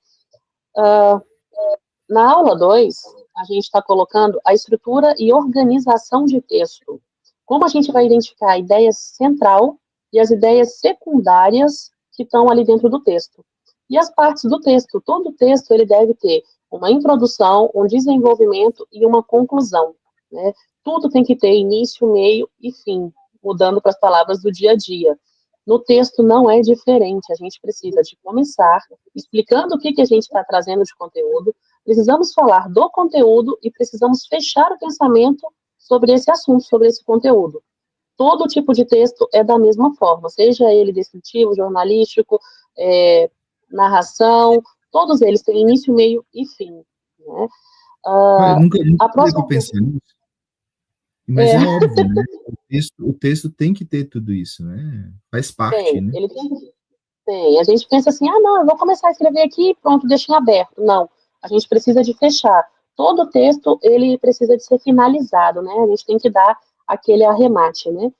Na aula 2, a gente está colocando a estrutura e organização de texto. Como a gente vai identificar a ideia central e as ideias secundárias que estão ali dentro do texto. E as partes do texto. Todo texto ele deve ter uma introdução, um desenvolvimento e uma conclusão, né? Tudo tem que ter início, meio e fim, mudando para as palavras do dia a dia. No texto não é diferente, a gente precisa de começar explicando o que a gente está trazendo de conteúdo, precisamos falar do conteúdo e precisamos fechar o pensamento sobre esse assunto, sobre esse conteúdo. Todo tipo de texto é da mesma forma, seja ele descritivo, jornalístico, narração, todos eles têm início, meio e fim, né? Olha, nunca A parei para próxima... pensar nisso, mas é óbvio, né? O texto tem que ter tudo isso, né? Faz parte, né? Ele tem. A gente pensa assim, não, eu vou começar a escrever aqui e pronto, deixa em aberto. Não, a gente precisa de fechar. Todo texto, ele precisa de ser finalizado, né? A gente tem que dar aquele arremate, né?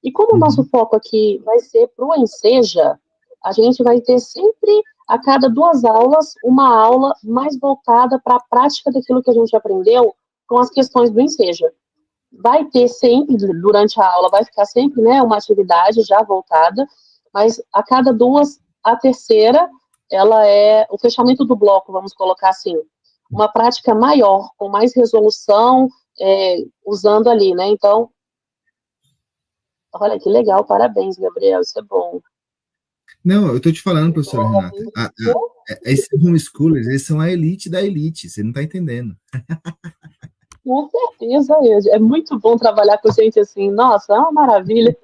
E como o nosso foco aqui vai ser para o Enseja, a gente vai ter sempre, a cada 2 aulas, uma aula mais voltada para a prática daquilo que a gente aprendeu com as questões do Enseja. Vai ter sempre, durante a aula, vai ficar sempre, né, uma atividade já voltada, mas a cada 2, a terceira, ela é o fechamento do bloco, vamos colocar assim, uma prática maior, com mais resolução, usando ali, né? Então, olha que legal, parabéns, Gabriel, isso é bom. Não, eu estou te falando, professora Renata, esses homeschoolers, eles são a elite da elite, você não está entendendo. Com certeza, é muito bom trabalhar com gente assim, nossa, é uma maravilha.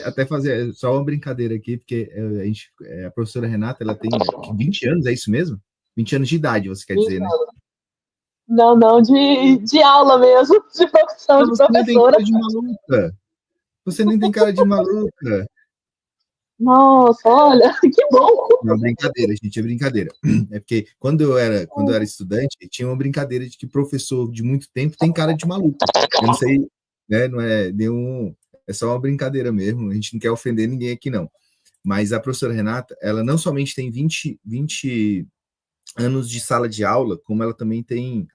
Até fazer só uma brincadeira aqui, porque a professora Renata, ela tem 20 anos, é isso mesmo? 20 anos de idade, você quer dizer, né? Não, de aula mesmo, de profissão, Mas de você nem tem professora. cara de maluca. Você nem tem cara de maluca. Nossa, olha, que bom. Não, brincadeira, gente, é brincadeira. É porque quando eu era estudante, tinha uma brincadeira de que professor de muito tempo tem cara de maluco. Eu não sei, né? Não é nenhum. É só uma brincadeira mesmo. A gente não quer ofender ninguém aqui, não. Mas a professora Renata, ela não somente tem 20 anos de sala de aula, como ela também tem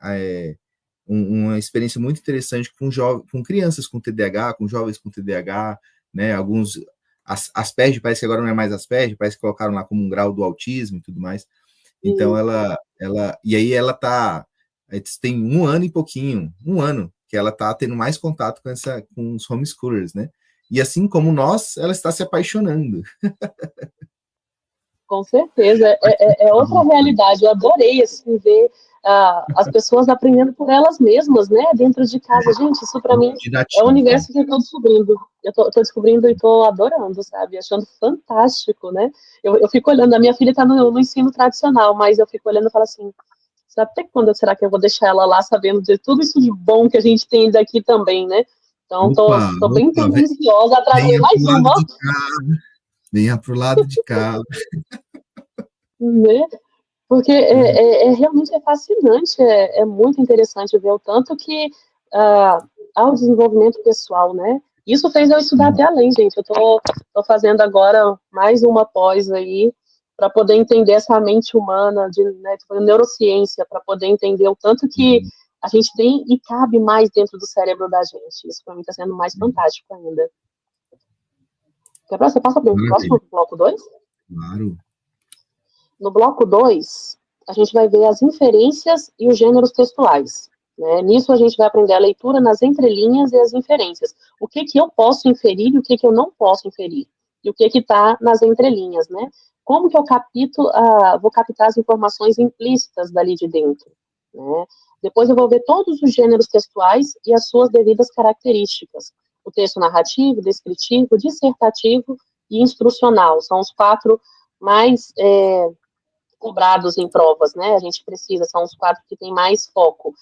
uma experiência muito interessante com crianças com TDAH, com jovens com TDAH, né? Alguns Asperger, parece que agora não é mais Asperger, parece que colocaram lá como um grau do autismo e tudo mais. Então e aí ela tem 1 ano e pouquinho, 1 ano que ela tá tendo mais contato com os homeschoolers, né? E assim como nós, ela está se apaixonando. Com certeza, é outra realidade. Eu adorei assim, ver as pessoas aprendendo por elas mesmas, né? Dentro de casa. Gente, isso para mim é o Didatismo. universo que eu estou descobrindo. Eu tô descobrindo e estou adorando, sabe? Achando fantástico, né? Eu fico olhando, a minha filha está no ensino tradicional, mas eu fico olhando e falo assim, sabe até quando será que eu vou deixar ela lá sabendo de tudo isso de bom que a gente tem daqui também, né? Então, tô bem tendenciosa a trazer venha mais pro lado uma. de cá, venha pro lado de cá. Né? Porque realmente é fascinante, é muito interessante ver o tanto que há o desenvolvimento pessoal, né? Isso fez eu estudar até além, gente. Eu tô fazendo agora mais uma pós aí para poder entender essa mente humana, né, tipo, neurociência, para poder entender o tanto que a gente tem e cabe mais dentro do cérebro da gente. Isso para mim está sendo mais fantástico ainda. Você passa para o próximo bloco 2? Claro. No bloco 2, a gente vai ver as inferências e os gêneros textuais. Né? Nisso, a gente vai aprender a leitura nas entrelinhas e as inferências. O que eu posso inferir e o que eu não posso inferir. E o que está nas entrelinhas, né? Como que eu vou captar as informações implícitas dali de dentro. Né? Depois eu vou ver todos os gêneros textuais e as suas devidas características. O texto narrativo, descritivo, dissertativo e instrucional. São os 4 mais cobrados em provas, né? A gente precisa, são os 4 que tem mais foco.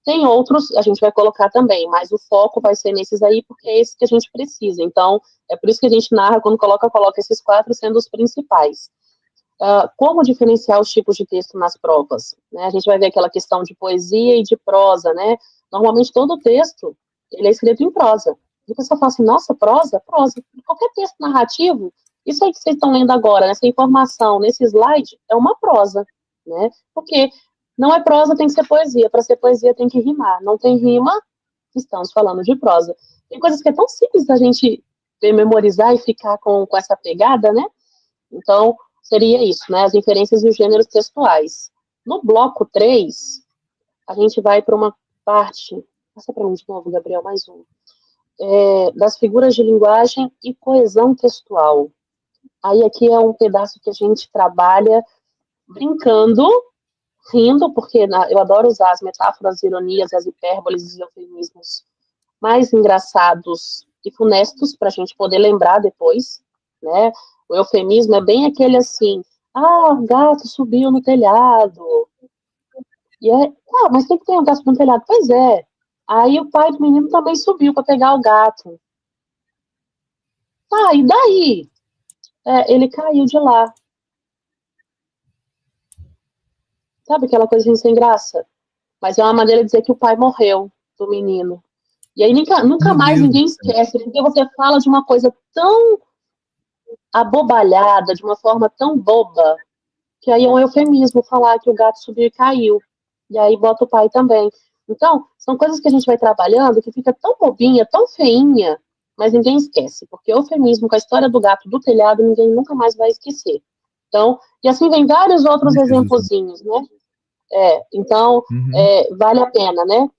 Tem outros, a gente vai colocar também, mas o foco vai ser nesses aí, porque é esse que a gente precisa. Então, é por isso que a gente narra, quando coloca esses 4 sendo os principais. como diferenciar os tipos de texto nas provas, né? A gente vai ver aquela questão de poesia e de prosa, né? Normalmente todo texto, ele é escrito em prosa. E a pessoa fala assim, nossa, prosa? Prosa. Qualquer texto narrativo, isso aí que vocês estão lendo agora, nessa informação, nesse slide, é uma prosa, né? Porque não é prosa, tem que ser poesia. Para ser poesia tem que rimar. Não tem rima, estamos falando de prosa. Tem coisas que é tão simples da gente memorizar e ficar com essa pegada, né? Então, seria isso, né? As inferências e os gêneros textuais. No bloco 3, a gente vai para uma parte. Passa para mim de novo, Gabriel, mais um. Das figuras de linguagem e coesão textual. Aí aqui é um pedaço que a gente trabalha brincando, rindo, porque eu adoro usar as metáforas, as ironias, as hipérboles e eufemismos mais engraçados e funestos para a gente poder lembrar depois, né? O eufemismo é bem aquele assim, o gato subiu no telhado. E mas tem que ter um gato no telhado. Pois é. Aí o pai do menino também subiu para pegar o gato. E daí? Ele caiu de lá. Sabe aquela coisinha sem graça? Mas é uma maneira de dizer que o pai morreu do menino. E aí nunca mais ninguém esquece, porque você fala de uma coisa tão abobalhada, de uma forma tão boba, que aí é um eufemismo falar que o gato subiu e caiu. E aí bota o pai também. Então, são coisas que a gente vai trabalhando que fica tão bobinha, tão feinha, mas ninguém esquece, porque o eufemismo com a história do gato do telhado, ninguém nunca mais vai esquecer. Então, e assim vem vários outros exemplozinhos, né? Então, vale a pena, né?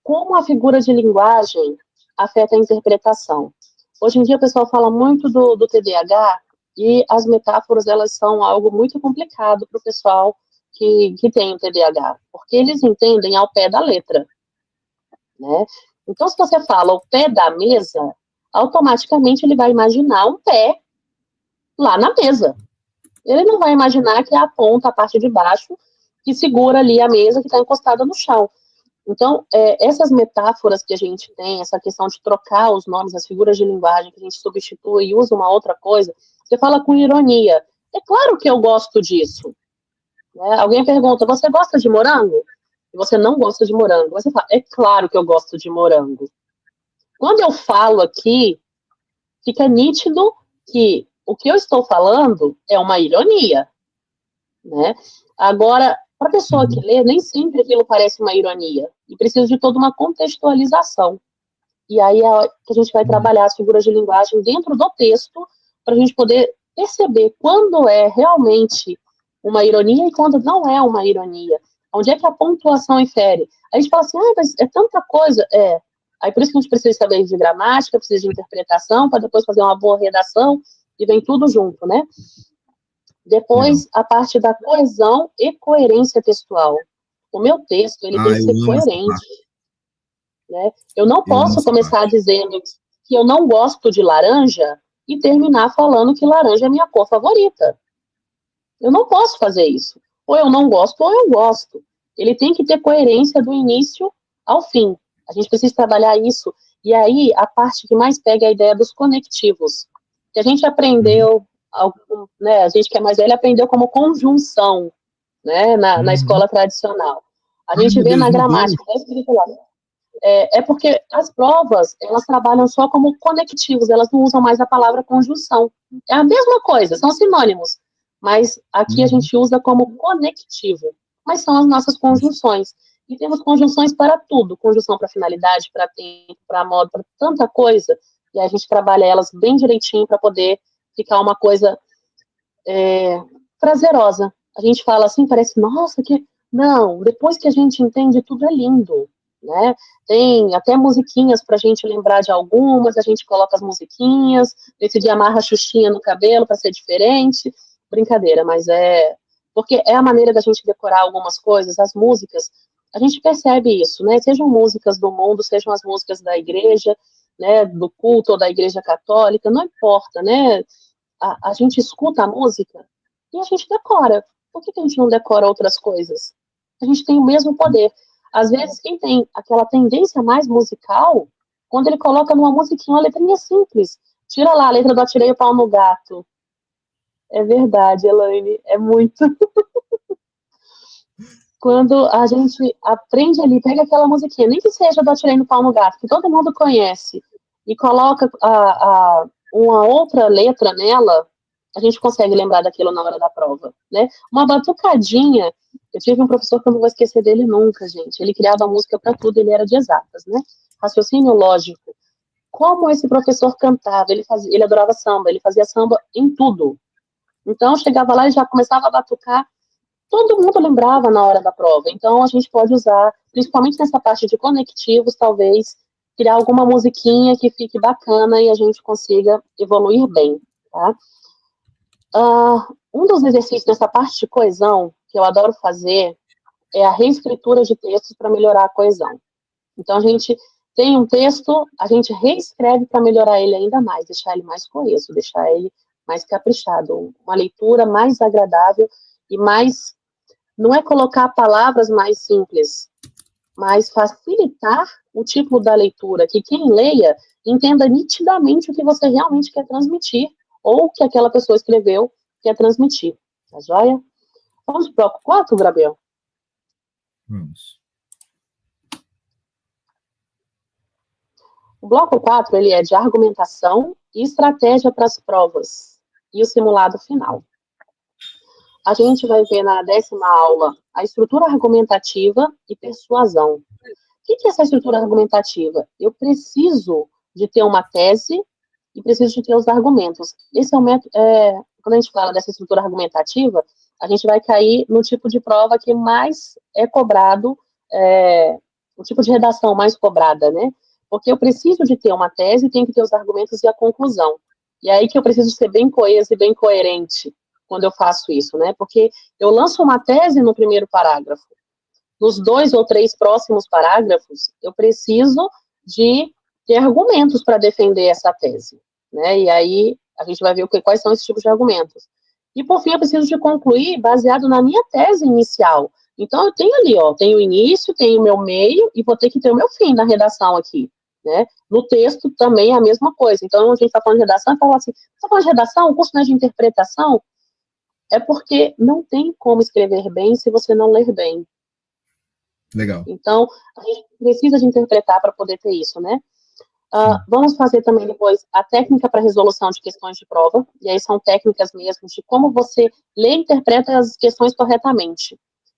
Como a figura de linguagem afeta a interpretação. Hoje em dia o pessoal fala muito do TDAH e as metáforas, elas são algo muito complicado para o pessoal que tem o TDAH, porque eles entendem ao pé da letra, né? Então, se você fala o pé da mesa, automaticamente ele vai imaginar um pé lá na mesa. Ele não vai imaginar que é a ponta, a parte de baixo, que segura ali a mesa que está encostada no chão. Então, essas metáforas que a gente tem, essa questão de trocar os nomes, as figuras de linguagem que a gente substitui e usa uma outra coisa, você fala com ironia. É claro que eu gosto disso. Né? Alguém pergunta, você gosta de morango? E você não gosta de morango. Você fala, é claro que eu gosto de morango. Quando eu falo aqui, fica nítido que o que eu estou falando é uma ironia. Né? Agora, para a pessoa que lê, nem sempre aquilo parece uma ironia. E precisa de toda uma contextualização. E aí é que a gente vai trabalhar as figuras de linguagem dentro do texto, para a gente poder perceber quando é realmente uma ironia e quando não é uma ironia. Onde é que a pontuação infere? A gente fala assim, mas é tanta coisa. Aí por isso que a gente precisa saber de gramática, precisa de interpretação, para depois fazer uma boa redação, e vem tudo junto, né? Depois, a parte da coesão e coerência textual. O meu texto, ele tem que ser coerente. Né? Eu não posso começar dizendo que eu não gosto de laranja e terminar falando que laranja é minha cor favorita. Eu não posso fazer isso. Ou eu não gosto, ou eu gosto. Ele tem que ter coerência do início ao fim. A gente precisa trabalhar isso. E aí, a parte que mais pega é a ideia dos conectivos. Que a gente aprendeu, né, a gente que é mais velho aprendeu como conjunção, né, na escola tradicional. A gente vê na gramática, está escrito lá. Porque as provas, elas trabalham só como conectivos, elas não usam mais a palavra conjunção. É a mesma coisa, são sinônimos, mas aqui a gente usa como conectivo. Mas são as nossas conjunções. E temos conjunções para tudo, conjunção para finalidade, para tempo, para modo, para tanta coisa, e a gente trabalha elas bem direitinho para poder ficar uma coisa prazerosa. A gente fala assim, parece, nossa, que... Não, depois que a gente entende, tudo é lindo. Né? Tem até musiquinhas para a gente lembrar de algumas, a gente coloca as musiquinhas, nesse dia amarra a xuxinha no cabelo para ser diferente, brincadeira, mas porque é a maneira da gente decorar algumas coisas, as músicas, a gente percebe isso, né? Sejam músicas do mundo, sejam as músicas da igreja, né, do culto ou da igreja católica, não importa, né? A gente escuta a música e a gente decora. Por que a gente não decora outras coisas? A gente tem o mesmo poder. Às vezes, quem tem aquela tendência mais musical, quando ele coloca numa musiquinha uma letrinha simples, tira lá a letra do Atirei o Pau no Gato. É verdade, Elaine, é muito. Quando a gente aprende ali, pega aquela musiquinha, nem que seja do Atirei no Pau no Gato, que todo mundo conhece, e coloca uma outra letra nela, a gente consegue lembrar daquilo na hora da prova, né? Uma batucadinha, eu tive um professor que eu não vou esquecer dele nunca, gente, ele criava música para tudo, ele era de exatas, né? Raciocínio lógico. Como esse professor cantava, ele adorava samba, ele fazia samba em tudo. Então, chegava lá e já começava a batucar, todo mundo lembrava na hora da prova. Então, a gente pode usar, principalmente nessa parte de conectivos, talvez, criar alguma musiquinha que fique bacana e a gente consiga evoluir bem, tá? Um dos exercícios nessa parte de coesão, que eu adoro fazer, é a reescritura de textos para melhorar a coesão. Então, a gente tem um texto, a gente reescreve para melhorar ele ainda mais, deixar ele mais coeso, deixar ele mais caprichado, uma leitura mais agradável e mais. Não é colocar palavras mais simples, mas facilitar o tipo da leitura, que quem leia entenda nitidamente o que você realmente quer transmitir, ou o que aquela pessoa escreveu quer transmitir. Tá joia? Vamos para o bloco 4, Gabriel? Vamos. O bloco 4 ele é de argumentação e estratégia para as provas e o simulado final. A gente vai ver na 10ª aula a estrutura argumentativa e persuasão. O que é essa estrutura argumentativa? Eu preciso de ter uma tese e preciso de ter os argumentos. Esse é o método. Quando a gente fala dessa estrutura argumentativa, a gente vai cair no tipo de prova que mais é cobrado, o tipo de redação mais cobrada, né? Porque eu preciso de ter uma tese, tenho que ter os argumentos e a conclusão. E é aí que eu preciso ser bem coesa e bem coerente quando eu faço isso, né? Porque eu lanço uma tese no primeiro parágrafo. Nos 2 ou 3 próximos parágrafos, eu preciso de ter argumentos para defender essa tese, né? E aí a gente vai ver quais são esses tipos de argumentos. E por fim, eu preciso de concluir baseado na minha tese inicial. Então eu tenho ali, ó, tenho o início, tenho o meu meio e vou ter que ter o meu fim na redação aqui, né? No texto também é a mesma coisa. Então a gente está falando de redação e fala assim, está falando de redação, o curso não é de interpretação? É porque não tem como escrever bem se você não ler bem. Legal. Então, a gente precisa de interpretar para poder ter isso, né? Vamos fazer também depois a técnica para resolução de questões de prova, e aí são técnicas mesmo de como você lê e interpreta as questões corretamente.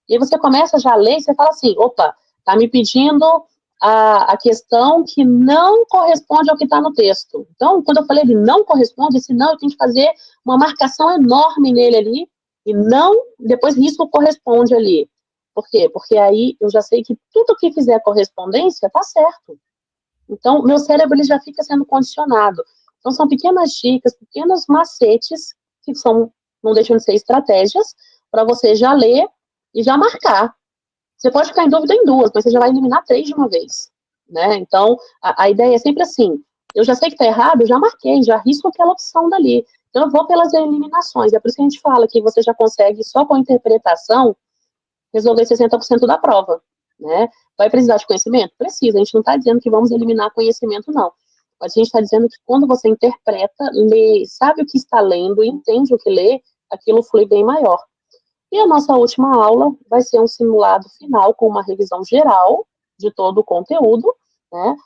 E aí você começa já a ler e você fala assim, opa, tá me pedindo a questão que não corresponde ao que está no texto. Então, quando eu falei de não corresponde, esse não, eu tenho que fazer uma marcação enorme nele ali, e não, depois risco corresponde ali. Por quê? Porque aí eu já sei que tudo que fizer correspondência está certo. Então, meu cérebro ele já fica sendo condicionado. Então, são pequenas dicas, pequenos macetes, que são, não deixam de ser estratégias, para você já ler e já marcar. Você pode ficar em dúvida em 2, mas você já vai eliminar 3 de uma vez. Né? Então, a ideia é sempre assim, eu já sei que está errado, eu já marquei, já risco aquela opção dali. Então, eu vou pelas eliminações. É por isso que a gente fala que você já consegue, só com a interpretação, resolver 60% da prova, né? Vai precisar de conhecimento? Precisa. A gente não está dizendo que vamos eliminar conhecimento, não. Mas a gente está dizendo que quando você interpreta, lê, sabe o que está lendo, entende o que lê, aquilo flui bem maior. E a nossa última aula vai ser um simulado final com uma revisão geral de todo o conteúdo, né?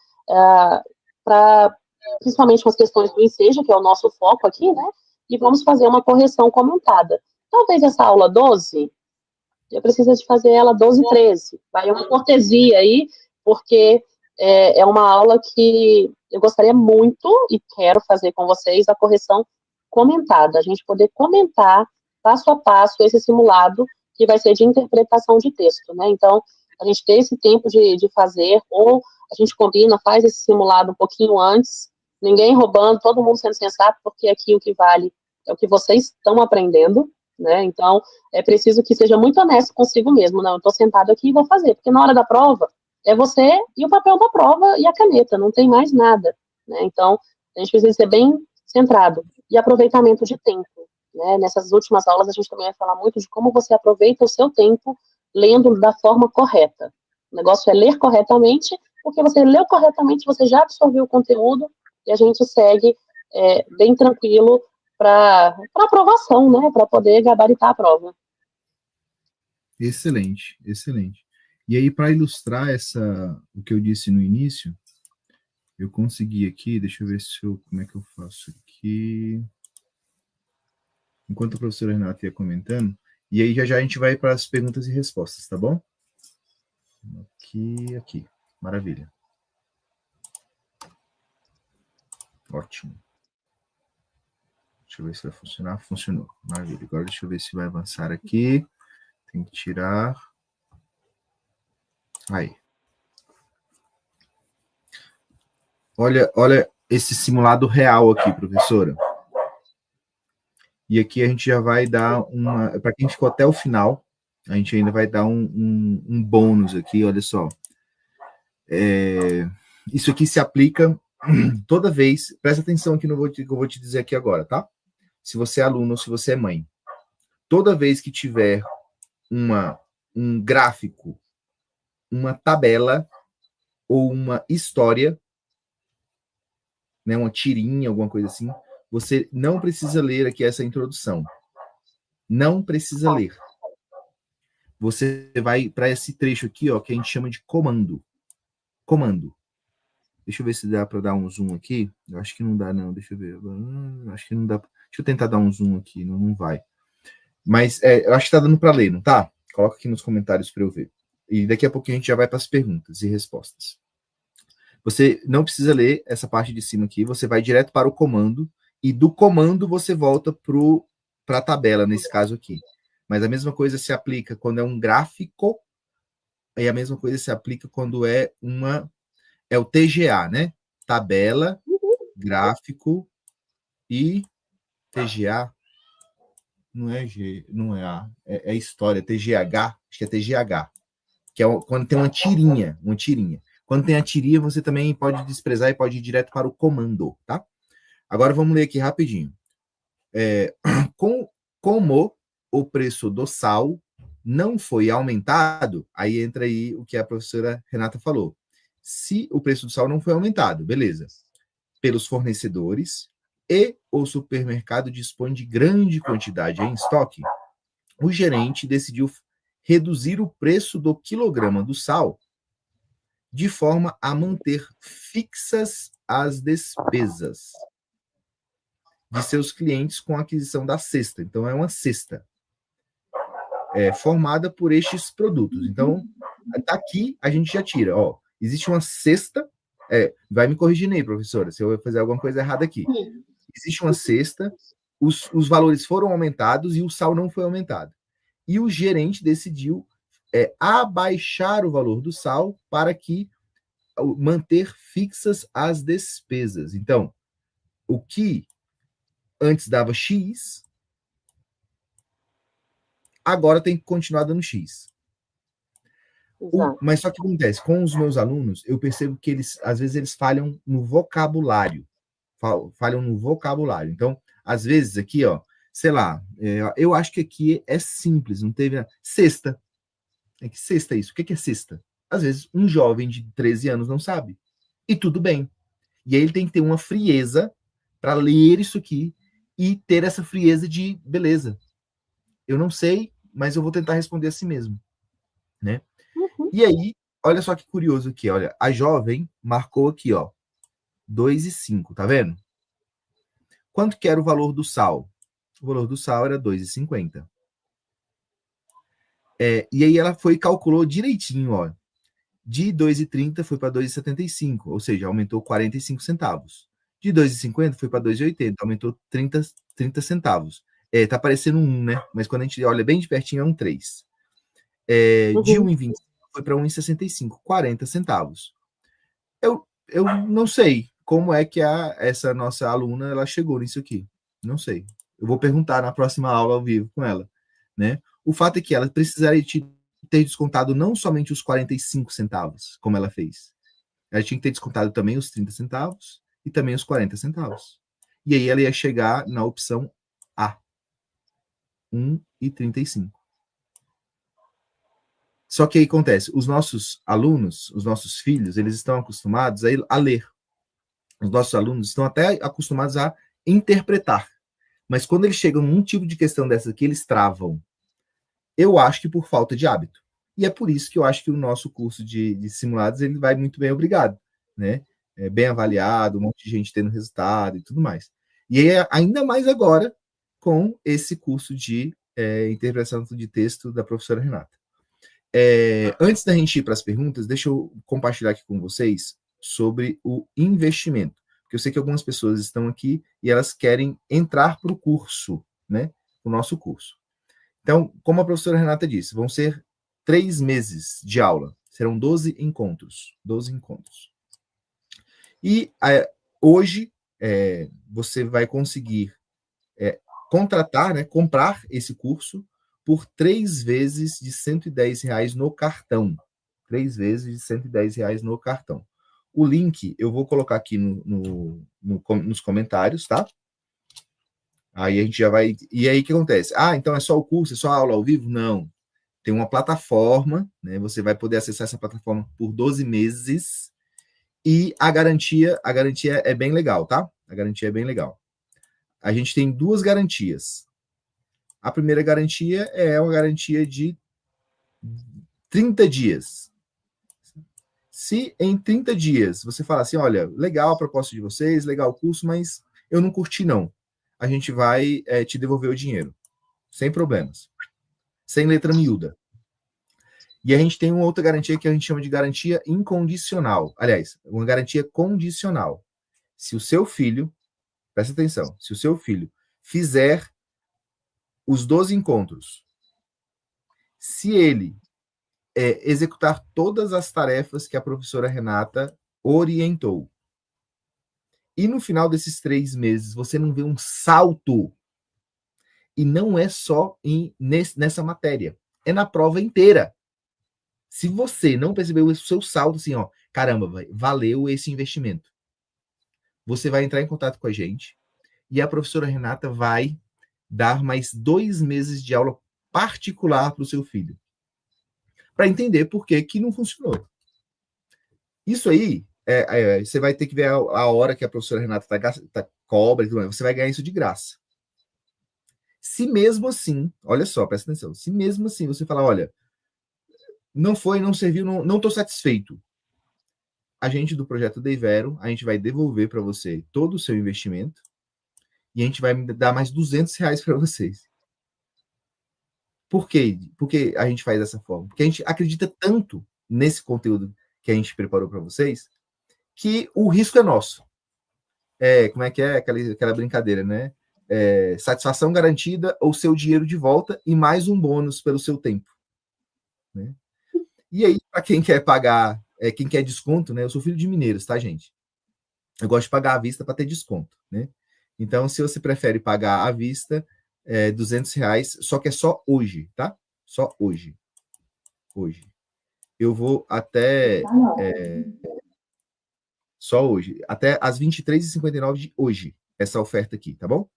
Principalmente com as questões do Enseja, que é o nosso foco aqui, né? E vamos fazer uma correção comentada. Talvez essa aula 12 eu preciso de fazer ela 12 e 13. Vai uma cortesia aí, porque é uma aula que eu gostaria muito e quero fazer com vocês a correção comentada. A gente poder comentar passo a passo esse simulado que vai ser de interpretação de texto, né? Então, a gente ter esse tempo de fazer, ou a gente combina, faz esse simulado um pouquinho antes, ninguém roubando, todo mundo sendo sensato, porque aqui o que vale é o que vocês estão aprendendo, né? Então, é preciso que seja muito honesto consigo mesmo. Não, eu estou sentado aqui e vou fazer, porque na hora da prova é você e o papel da prova e a caneta, não tem mais nada, né? Então, a gente precisa ser bem centrado. E aproveitamento de tempo, né? Nessas últimas aulas a gente também vai falar muito de como você aproveita o seu tempo lendo da forma correta. O negócio é ler corretamente, porque você leu corretamente, você já absorveu o conteúdo e a gente segue bem tranquilo para aprovação, né? Para poder gabaritar a prova. Excelente, excelente. E aí, para ilustrar o que eu disse no início, eu consegui aqui, deixa eu ver como é que eu faço aqui. Enquanto a professora Renata ia comentando, e aí já a gente vai para as perguntas e respostas, tá bom? Aqui. Maravilha. Ótimo. Deixa eu ver se vai funcionar. Funcionou. Maravilha. Agora deixa eu ver se vai avançar aqui. Tem que tirar. Aí. Olha esse simulado real aqui, professora. E aqui a gente já vai dar uma... Para quem ficou até o final, a gente ainda vai dar um bônus aqui, olha só. Isso aqui se aplica toda vez... Presta atenção aqui no que eu vou te dizer aqui agora, tá? Se você é aluno ou se você é mãe. Toda vez que tiver um gráfico, uma tabela ou uma história, né, uma tirinha, alguma coisa assim, você não precisa ler aqui essa introdução. Não precisa ler. Você vai para esse trecho aqui, ó, que a gente chama de comando. Comando. Deixa eu ver se dá para dar um zoom aqui. Eu acho que não dá, não. Deixa eu ver. Acho que não dá. Deixa eu tentar dar um zoom aqui. Não vai. Mas eu acho que está dando para ler, não tá? Coloca aqui nos comentários para eu ver. E daqui a pouquinho a gente já vai para as perguntas e respostas. Você não precisa ler essa parte de cima aqui. Você vai direto para o comando. E do comando você volta para a tabela, nesse caso aqui. Mas a mesma coisa se aplica quando é um gráfico. E a mesma coisa se aplica quando é o TGA, né? Tabela, gráfico e TGA. Não é G, não é A. É história, TGH, acho que é TGH. Que é quando tem uma tirinha. Quando tem a tirinha, você também pode desprezar e pode ir direto para o comando, tá? Agora vamos ler aqui rapidinho. Como o preço do sal não foi aumentado, aí entra aí o que a professora Renata falou. Se o preço do sal não foi aumentado, beleza. Pelos fornecedores e o supermercado dispõe de grande quantidade em estoque, o gerente decidiu reduzir o preço do quilograma do sal de forma a manter fixas as despesas de seus clientes com a aquisição da cesta. Então, é uma cesta formada por estes produtos. Então, daqui a gente já tira. Ó, existe uma cesta. Vai me corrigindo aí, professora, se eu fazer alguma coisa errada aqui. Existe uma cesta, os valores foram aumentados e o sal não foi aumentado. E o gerente decidiu abaixar o valor do sal para manter fixas as despesas. Então, o que antes dava X, agora tem que continuar dando X. Mas só que acontece, com os meus alunos, eu percebo que às vezes eles falham no vocabulário. Então, às vezes aqui, ó, sei lá, eu acho que aqui é simples, não teve cesta. Que cesta é isso? O que é cesta? Às vezes um jovem de 13 anos não sabe. E tudo bem. E aí ele tem que ter uma frieza para ler isso aqui e ter essa frieza de, beleza, eu não sei, mas eu vou tentar responder a si mesmo, né? E aí, olha só que curioso aqui, olha, a jovem marcou aqui, ó, 2,5, tá vendo? Quanto que era o valor do sal? O valor do sal era 2,50. E aí ela foi e calculou direitinho, ó. De 2,30 foi para 2,75, ou seja, aumentou 45 centavos. De 2,50 foi para 2,80, aumentou 30 centavos. Tá parecendo um, né? Mas quando a gente olha bem de pertinho, é um 3. De 1,25 foi para 1,65, 40 centavos. Eu não sei como é que essa nossa aluna ela chegou nisso aqui. Não sei. Eu vou perguntar na próxima aula ao vivo com ela, né? O fato é que ela precisaria ter descontado não somente os 45 centavos, como ela fez. Ela tinha que ter descontado também os 30 centavos e também os 40 centavos. E aí ela ia chegar na opção A, 1,35. Só que aí acontece, os nossos alunos, os nossos filhos, eles estão acostumados a ler. Os nossos alunos estão até acostumados a interpretar. mas quando eles chegam num tipo de questão dessa que eles travam, eu acho que por falta de hábito. E é por isso que eu acho que o nosso curso de simulados ele vai muito bem, obrigado, né? É bem avaliado, um monte de gente tendo resultado e tudo mais. E é ainda mais agora com esse curso de interpretação de texto da professora Renata. Antes da gente ir para as perguntas, deixa eu compartilhar aqui com vocês sobre o investimento. Porque eu sei que algumas pessoas estão aqui e elas querem entrar para o curso, né? O nosso curso. Então, como a professora Renata disse, vão ser 3 meses de aula. Serão 12 encontros. 12 encontros. E hoje você vai conseguir contratar, né, comprar esse curso por 3 vezes de R$ 110 no cartão. 3 vezes de R$ 110 no cartão. O link eu vou colocar aqui nos comentários, tá? Aí a gente já vai. E aí o que acontece? Então é só o curso, é só a aula ao vivo? Não. Tem uma plataforma, né? Você vai poder acessar essa plataforma por 12 meses. E a garantia é bem legal, tá? A garantia é bem legal. A gente tem 2 garantias. A primeira garantia é uma garantia de 30 dias. Se em 30 dias você falar assim, olha, legal a proposta de vocês, legal o curso, mas eu não curti não, a gente vai te devolver o dinheiro, sem problemas, sem letra miúda. E a gente tem uma outra garantia que a gente chama de garantia incondicional. Aliás, uma garantia condicional. Se o seu filho, presta atenção, se o seu filho fizer os 12 encontros, se ele executar todas as tarefas que a professora Renata orientou, e no final desses 3 meses você não vê um salto, e não é só nessa matéria, é na prova inteira. Se você não percebeu o seu saldo, assim, ó, caramba, valeu esse investimento. Você vai entrar em contato com a gente e a professora Renata vai dar mais 2 meses de aula particular para o seu filho, para entender por que não funcionou. Isso aí, você vai ter que ver a hora que a professora Renata cobra, você vai ganhar isso de graça. Se mesmo assim, olha só, presta atenção, se mesmo assim você falar, olha, não foi, não serviu, não estou satisfeito, a gente do projeto Deivero, a gente vai devolver para você todo o seu investimento e a gente vai dar mais R$ 200 para vocês. Por quê? Porque a gente faz dessa forma? Porque a gente acredita tanto nesse conteúdo que a gente preparou para vocês que o risco é nosso. Como é que é aquela brincadeira, né? Satisfação garantida ou seu dinheiro de volta e mais um bônus pelo seu tempo. Né? E aí, para quem quer pagar, quem quer desconto, né? Eu sou filho de mineiros, tá, gente? Eu gosto de pagar à vista para ter desconto, né? Então, se você prefere pagar à vista, R$ 200, só que é só hoje, tá? Só hoje. Hoje. Eu vou até... só hoje. Até às 23h59 de hoje, essa oferta aqui, tá bom?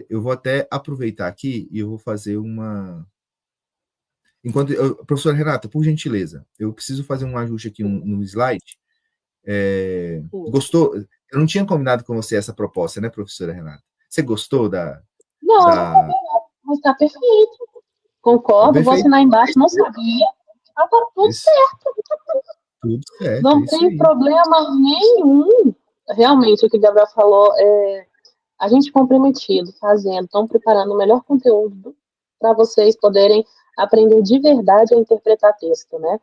Eu vou até aproveitar aqui e eu vou fazer uma... Professora Renata, por gentileza, eu preciso fazer um ajuste aqui no slide. Gostou? Eu não tinha combinado com você essa proposta, né, professora Renata? Você gostou Não, mas tá perfeito. Concordo, vou assinar embaixo, não sabia. Tá tudo certo. Tudo certo. Não tem problema nenhum. Realmente, o que o Gabriel falou a gente comprometido, fazendo, estão preparando o melhor conteúdo para vocês poderem aprender de verdade a interpretar texto, né?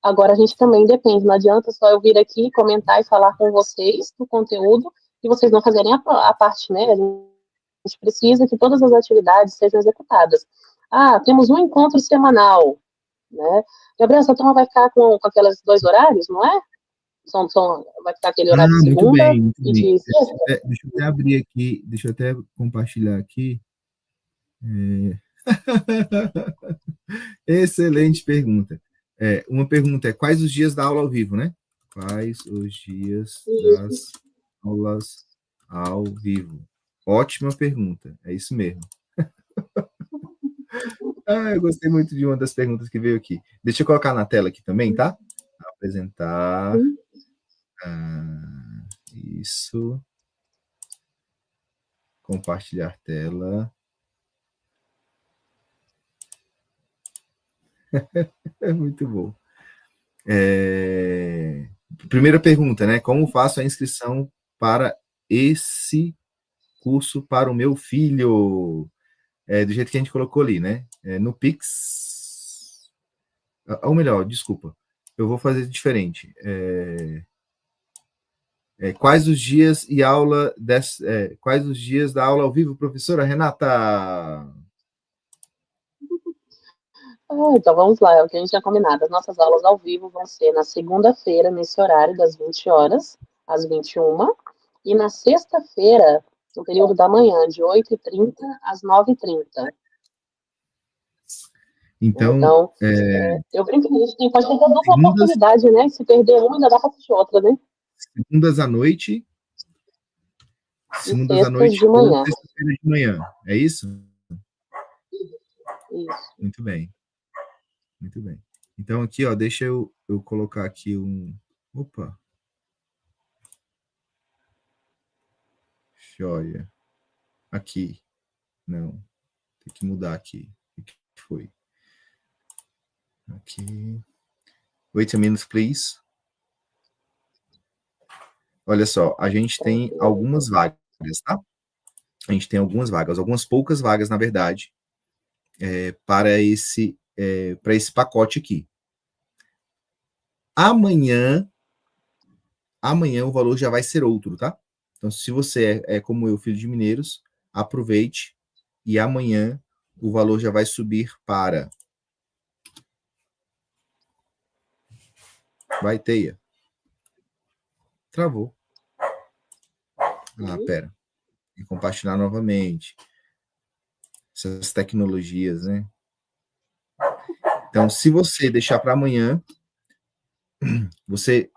Agora, a gente também depende, não adianta só eu vir aqui comentar e falar com vocês do conteúdo e vocês não fazerem a parte, né? A gente precisa que todas as atividades sejam executadas. Temos um encontro semanal, né? Gabriel, essa turma vai ficar com aqueles 2 horários, não é? Vai ficar aquele horário de segunda muito e de sexta? Deixa eu até abrir aqui, deixa eu até compartilhar aqui. Excelente pergunta. Uma pergunta é, quais os dias da aula ao vivo, né? Quais os dias das aulas ao vivo? Ótima pergunta, é isso mesmo. Eu gostei muito de uma das perguntas que veio aqui. Deixa eu colocar na tela aqui também, tá? Apresentar. Isso. Compartilhar tela. É muito bom. Primeira pergunta, né? Como faço a inscrição para esse curso para o meu filho? Do jeito que a gente colocou ali, né? No Pix. Ou melhor, desculpa. Eu vou fazer diferente. Quais os dias e aula quais os dias da aula ao vivo, professora Renata? Então vamos lá, é o que a gente tinha combinado. As nossas aulas ao vivo vão ser na segunda-feira, nesse horário, das 20 horas às 21, e na sexta-feira, no período da manhã, de 8h30 às 9h30. Então, eu brinco que a gente pode ter dupla segundas, oportunidade, né? Se perder uma, ainda dá para assistir outra, né? segundas à noite, E sextas de ou manhã. sexta-feira de manhã. É isso? Isso. Muito bem. Muito bem. Então, aqui, ó, deixa eu colocar aqui um. Opa! Joia. Aqui. Não. Tem que mudar aqui. O que foi? Aqui. Wait a minute, please. Olha só, a gente tem algumas vagas, tá? A gente tem algumas vagas, algumas poucas vagas, na verdade, para esse pacote aqui. Amanhã o valor já vai ser outro, tá? Então, se você é como eu, filho de mineiros, aproveite e amanhã o valor já vai subir para... Vai, Teia. Travou. Pera. E compartilhar novamente. Essas tecnologias, né? Então, se você deixar para amanhã,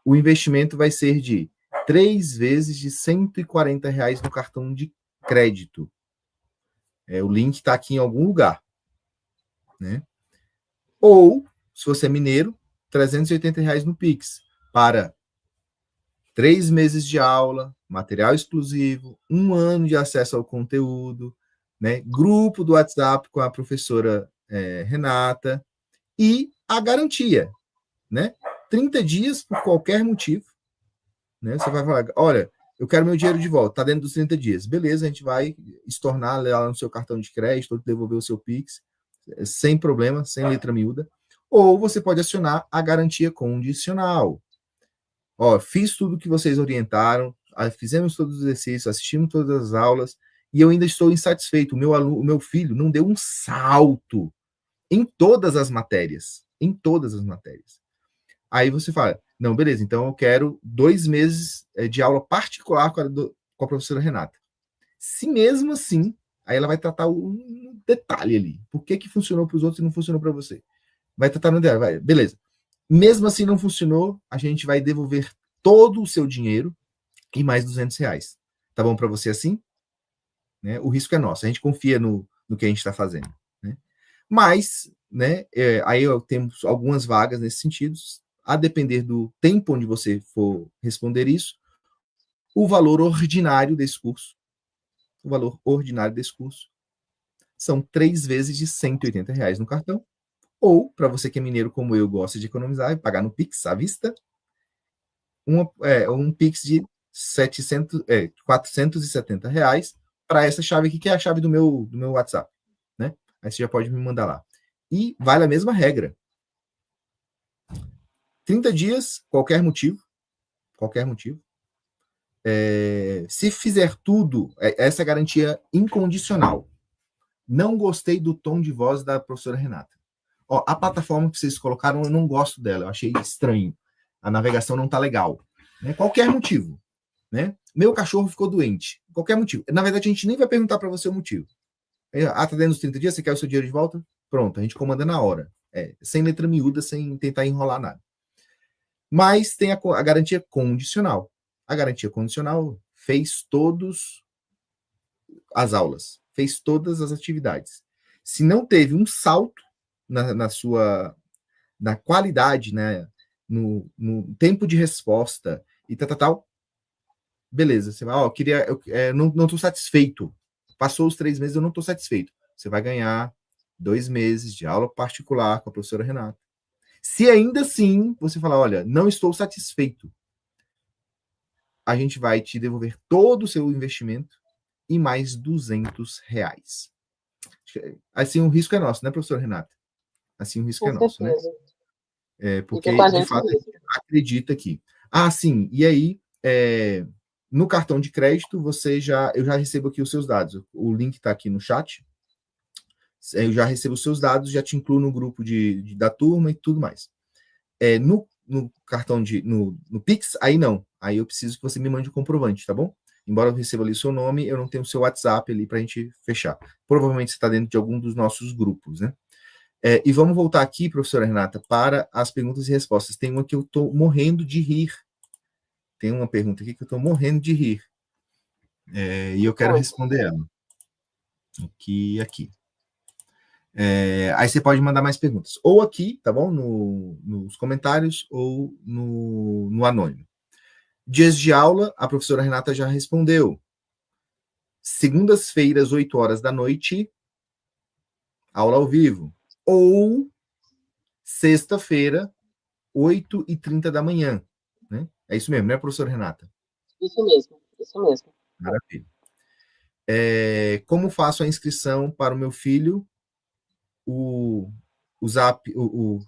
o investimento vai ser de 3 vezes de R$140 no cartão de crédito. O link está aqui em algum lugar, né? Ou, se você é mineiro, R$380 no Pix, para 3 meses de aula, material exclusivo, 1 ano de acesso ao conteúdo, né? Grupo do WhatsApp com a professora Renata e a garantia, né? 30 dias por qualquer motivo, né? Você vai falar, olha, eu quero meu dinheiro de volta, tá dentro dos 30 dias. Beleza, a gente vai estornar lá no seu cartão de crédito, devolver o seu Pix, sem problema, sem letra miúda. Ou você pode acionar a garantia condicional. Ó, fiz tudo que vocês orientaram, fizemos todos os exercícios, assistimos todas as aulas, e eu ainda estou insatisfeito. O meu filho não deu um salto em todas as matérias. Em todas as matérias. Aí você fala, não, beleza, então eu quero 2 meses de aula particular com a professora Renata. Se mesmo assim, aí ela vai tratar um detalhe ali. Por que funcionou para os outros e não funcionou para você? Vai tratar no detalhe, beleza. Mesmo assim não funcionou, a gente vai devolver todo o seu dinheiro e mais R$200. Tá bom para você assim? Né? O risco é nosso, a gente confia no que a gente está fazendo. Né? Mas, né, aí eu tenho algumas vagas nesse sentido, a depender do tempo onde você for responder isso, o valor ordinário desse curso, são 3 vezes de R$180 no cartão, ou, para você que é mineiro como eu, gosta de economizar e pagar no Pix à vista, um Pix de R$470 para essa chave aqui, que é a chave do meu WhatsApp. Né? Aí você já pode me mandar lá. E vale a mesma regra. 30 dias, qualquer motivo. Se fizer tudo, essa é a garantia incondicional. Não gostei do tom de voz da professora Renata. Ó, a plataforma que vocês colocaram, eu não gosto dela, eu achei estranho. A navegação não tá legal. Né? Qualquer motivo. Né? Meu cachorro ficou doente. Qualquer motivo. Na verdade, a gente nem vai perguntar para você o motivo. Tá dentro dos 30 dias, você quer o seu dinheiro de volta? Pronto, a gente comanda na hora. Sem letra miúda, sem tentar enrolar nada. Mas tem a garantia condicional. A garantia condicional fez todas as aulas, fez todas as atividades. Se não teve um salto na qualidade, né, no tempo de resposta e tal, beleza. Você vai, não estou satisfeito. passou os 3 meses, eu não estou satisfeito. Você vai ganhar 2 meses de aula particular com a professora Renata. Se ainda assim você falar, olha, não estou satisfeito, a gente vai te devolver todo o seu investimento e mais R$ 200. Assim, o risco é nosso, né, professor Renata? Assim, o risco Com é nosso, né? certeza. Fica com Porque, a de gente fato, a mesmo. gente acredita aqui. Ah, sim, e aí, no cartão de crédito, eu já recebo aqui os seus dados. O link está aqui no chat. Eu já recebo os seus dados, já te incluo no grupo da turma e tudo mais. No cartão no Pix, aí não. Aí eu preciso que você me mande o comprovante, tá bom? Embora eu receba ali o seu nome, eu não tenho o seu WhatsApp ali para a gente fechar. Provavelmente você está dentro de algum dos nossos grupos, né? E vamos voltar aqui, professora Renata, para as perguntas e respostas. Tem uma que eu estou morrendo de rir. Tem uma pergunta aqui que eu estou morrendo de rir. E eu quero responder ela. Aqui. Aí você pode mandar mais perguntas. Ou aqui, tá bom? Nos comentários, ou no anônimo. Dias de aula, a professora Renata já respondeu. Segundas-feiras, 8 horas da noite, aula ao vivo. Ou sexta-feira, 8h30 da manhã. Né? É isso mesmo, né, professora Renata? Isso mesmo, isso mesmo. Maravilha. Como faço a inscrição para o meu filho? O Zap,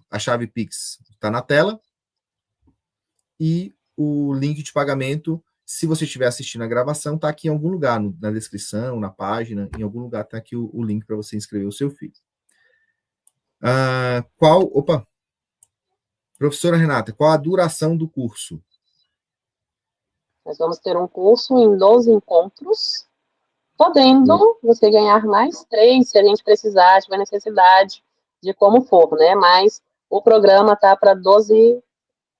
a chave Pix está na tela. E o link de pagamento, se você estiver assistindo a gravação, está aqui em algum lugar, na descrição, na página, em algum lugar está aqui o link para você inscrever o seu filho. Professora Renata, qual a duração do curso? Nós vamos ter um curso em 12 encontros, podendo você ganhar mais 3, se a gente precisar, tiver necessidade de como for, né? Mas o programa tá para 12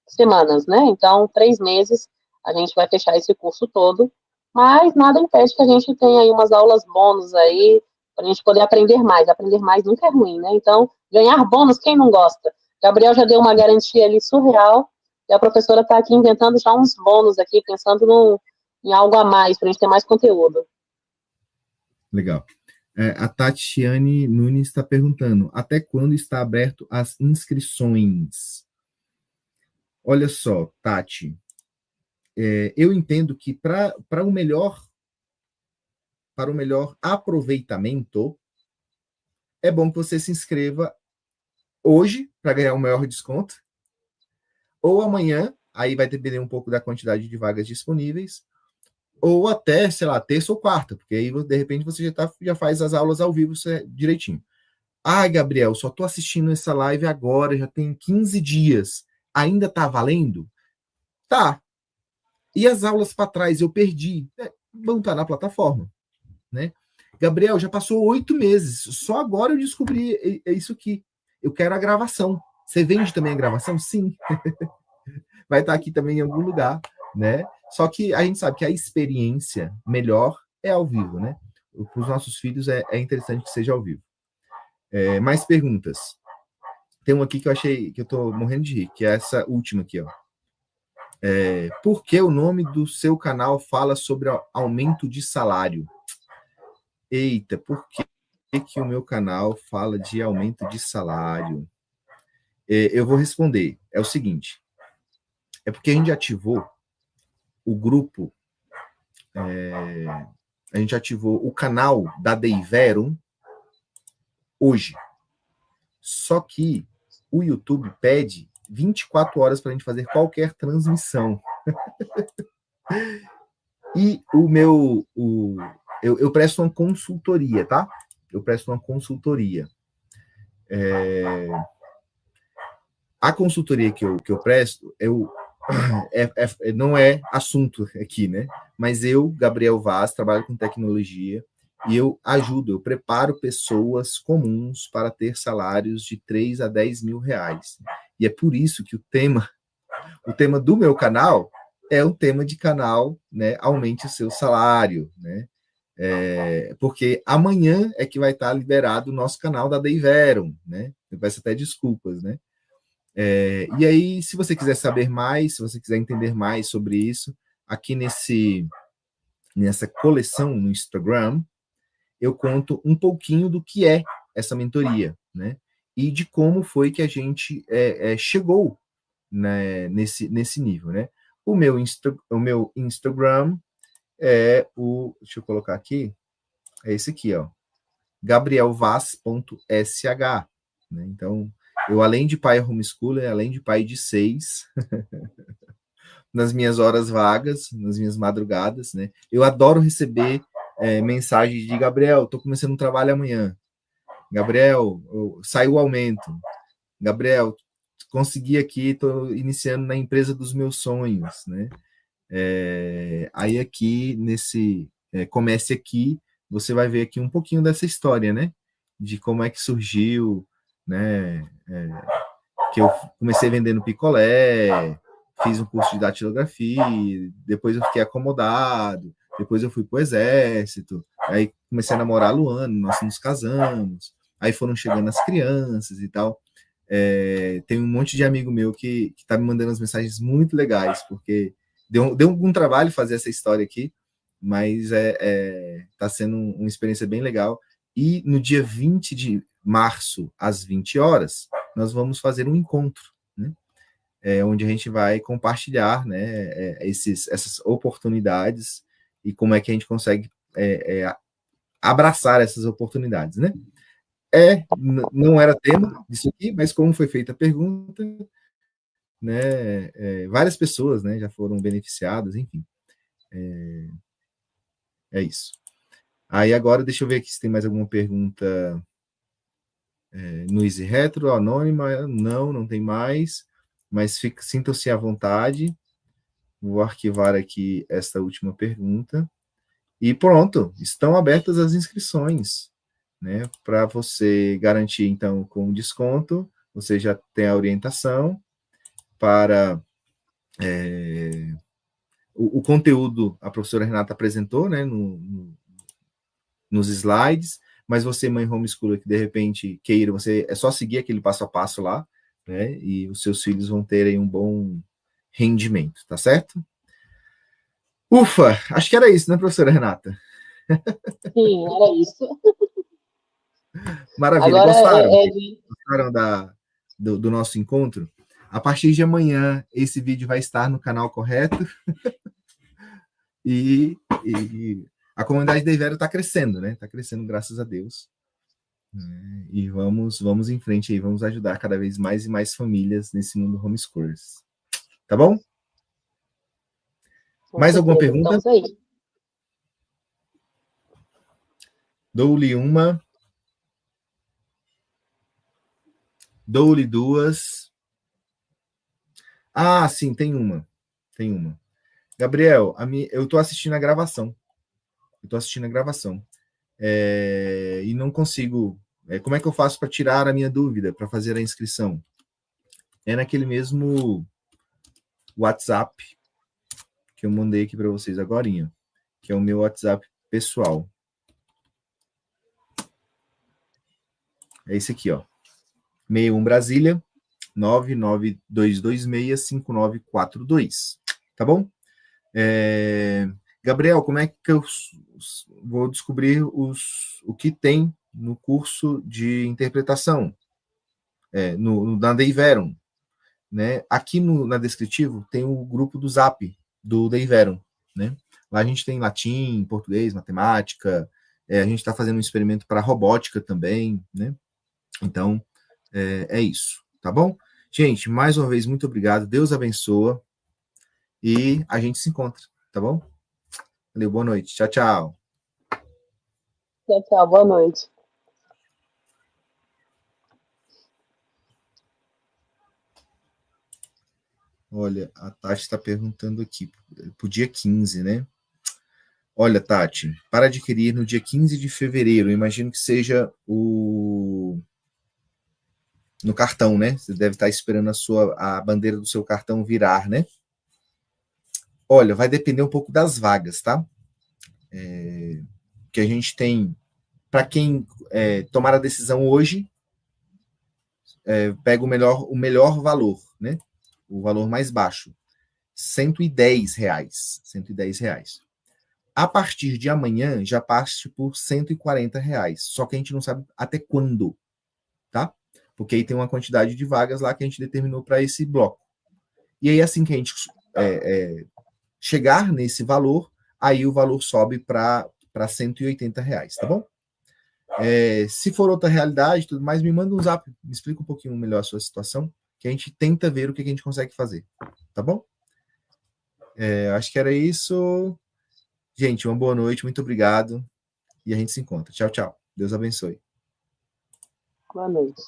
semanas, né? Então, 3 meses a gente vai fechar esse curso todo, mas nada impede que a gente tenha aí umas aulas bônus aí, para a gente poder aprender mais. Aprender mais nunca é ruim, né? Então, ganhar bônus, quem não gosta? Gabriel já deu uma garantia ali surreal, e a professora está aqui inventando já uns bônus aqui, pensando em algo a mais, para a gente ter mais conteúdo. Legal. A Tatiane Nunes está perguntando, até quando está aberto as inscrições? Olha só, Tati, eu entendo que para o melhor aproveitamento, é bom que você se inscreva hoje para ganhar um maior desconto, ou amanhã, aí vai depender um pouco da quantidade de vagas disponíveis, ou até, sei lá, terça ou quarta, porque aí de repente você já faz as aulas ao vivo direitinho. Ah, Gabriel, só estou assistindo essa live agora, já tem 15 dias. Ainda está valendo? Tá. E as aulas para trás eu perdi? Vão estar na plataforma, né? Gabriel, já passou 8 meses. Só agora eu descobri isso aqui. Eu quero a gravação. Você vende também a gravação? Sim. Vai estar aqui também em algum lugar, né? Só que a gente sabe que a experiência melhor é ao vivo, né? Para os nossos filhos é interessante que seja ao vivo. Mais perguntas. Tem uma aqui que eu achei que eu tô morrendo de rir, que é essa última aqui, ó. Por que o nome do seu canal fala sobre aumento de salário? Eita, por que o meu canal fala de aumento de salário? Eu vou responder. É o seguinte. É porque a gente ativou o grupo, a gente ativou o canal da Deiverum hoje. Só que o YouTube pede 24 horas para a gente fazer qualquer transmissão. E eu presto uma consultoria, tá? Eu presto uma consultoria. A consultoria que eu presto, não é assunto aqui, né? Mas eu, Gabriel Vaz, trabalho com tecnologia e eu ajudo, eu preparo pessoas comuns para ter salários de 3 a 10 mil reais. E é por isso que o tema do meu canal é um tema de canal, né? Aumente o seu salário, né? Porque amanhã é que vai estar liberado o nosso canal da Deiverum, né? Eu peço até desculpas, né? E aí, se você quiser saber mais, se você quiser entender mais sobre isso, aqui nessa coleção no Instagram, eu conto um pouquinho do que é essa mentoria, né? E de como foi que a gente chegou, né, nesse nível, né? O meu Instagram deixa eu colocar aqui, é esse aqui, ó, gabrielvaz.sh, né? Então, eu, além de pai homeschooler, além de pai de 6, nas minhas horas vagas, nas minhas madrugadas, né? Eu adoro receber mensagens de Gabriel, estou começando um trabalho amanhã. Gabriel, saiu o aumento. Gabriel, consegui aqui, estou iniciando na empresa dos meus sonhos, né? Aí aqui nesse Comece Aqui, você vai ver aqui um pouquinho dessa história, né? De como é que surgiu, né? Que eu comecei vendendo picolé, fiz um curso de datilografia, depois eu fiquei acomodado, depois eu fui pro exército, aí comecei a namorar a Luana, nós nos casamos, aí foram chegando as crianças e tal. Tem um monte de amigo meu que tá me mandando as mensagens muito legais, porque deu algum trabalho fazer essa história aqui, mas tá sendo uma experiência bem legal. E no dia 20 de março, às 20 horas, nós vamos fazer um encontro, né? Onde a gente vai compartilhar, né, essas oportunidades e como é que a gente consegue abraçar essas oportunidades, né? Não era tema disso aqui, mas como foi feita a pergunta, né, várias pessoas, né, já foram beneficiadas, enfim. É isso. Aí agora, deixa eu ver aqui se tem mais alguma pergunta no Easy Retro, anônima. Não tem mais, mas sintam-se à vontade. Vou arquivar aqui esta última pergunta. E pronto, estão abertas as inscrições, né? Para você garantir, então, com desconto, você já tem a orientação para o conteúdo, a professora Renata apresentou, né, nos slides, mas você, mãe homeschooler, que de repente queira, é só seguir aquele passo a passo lá, né, e os seus filhos vão terem um bom rendimento, tá certo? Ufa, acho que era isso, né, professora Renata? Sim, era isso. Maravilha, Agora gostaram? é Gostaram do nosso encontro? A partir de amanhã, esse vídeo vai estar no canal correto e a comunidade da Ivero está crescendo, né? Está crescendo, graças a Deus. E vamos em frente aí, vamos ajudar cada vez mais e mais famílias nesse mundo homeschoolers. Tá bom? com Mais alguma certeza. pergunta? Estamos aí. Dou-lhe uma. Dou-lhe duas. Ah, sim, tem uma. Tem uma. Gabriel, eu estou assistindo a gravação. E não consigo. Como é que eu faço para tirar a minha dúvida, para fazer a inscrição? É naquele mesmo WhatsApp que eu mandei aqui para vocês agora, que é o meu WhatsApp pessoal. É esse aqui, ó. 61 Brasília, 992265942. Tá bom? Gabriel, como é que eu vou descobrir o que tem no curso de interpretação? Na Deiverum, né? Aqui na descritivo tem o grupo do Zap do Deiverum, né? Lá a gente tem latim, português, matemática, a gente está fazendo um experimento para robótica também, né? Então, é isso, tá bom? Gente, mais uma vez, muito obrigado, Deus abençoa e a gente se encontra, tá bom? Valeu, boa noite, tchau, tchau. Tchau, tchau. Boa noite. Olha, a Tati está perguntando aqui, pro dia 15, né? Olha, Tati, para adquirir no dia 15 de fevereiro, imagino que seja no cartão, né? Você deve estar esperando a bandeira do seu cartão virar, né? Olha, vai depender um pouco das vagas, tá? Que a gente tem, para quem tomar a decisão hoje, pega o melhor valor, né? O valor mais baixo, R$ 110. R$ 110. A partir de amanhã, já passe por R$ 140. Só que a gente não sabe até quando, tá? Porque aí tem uma quantidade de vagas lá que a gente determinou para esse bloco. E aí, assim que a gente chegar nesse valor, aí o valor sobe para R$ 180, tá bom? Se for outra realidade, tudo mais, me manda um zap, me explica um pouquinho melhor a sua situação, que a gente tenta ver o que a gente consegue fazer, tá bom? Acho que era isso. Gente, uma boa noite, muito obrigado. E a gente se encontra. Tchau, tchau. Deus abençoe. Boa noite.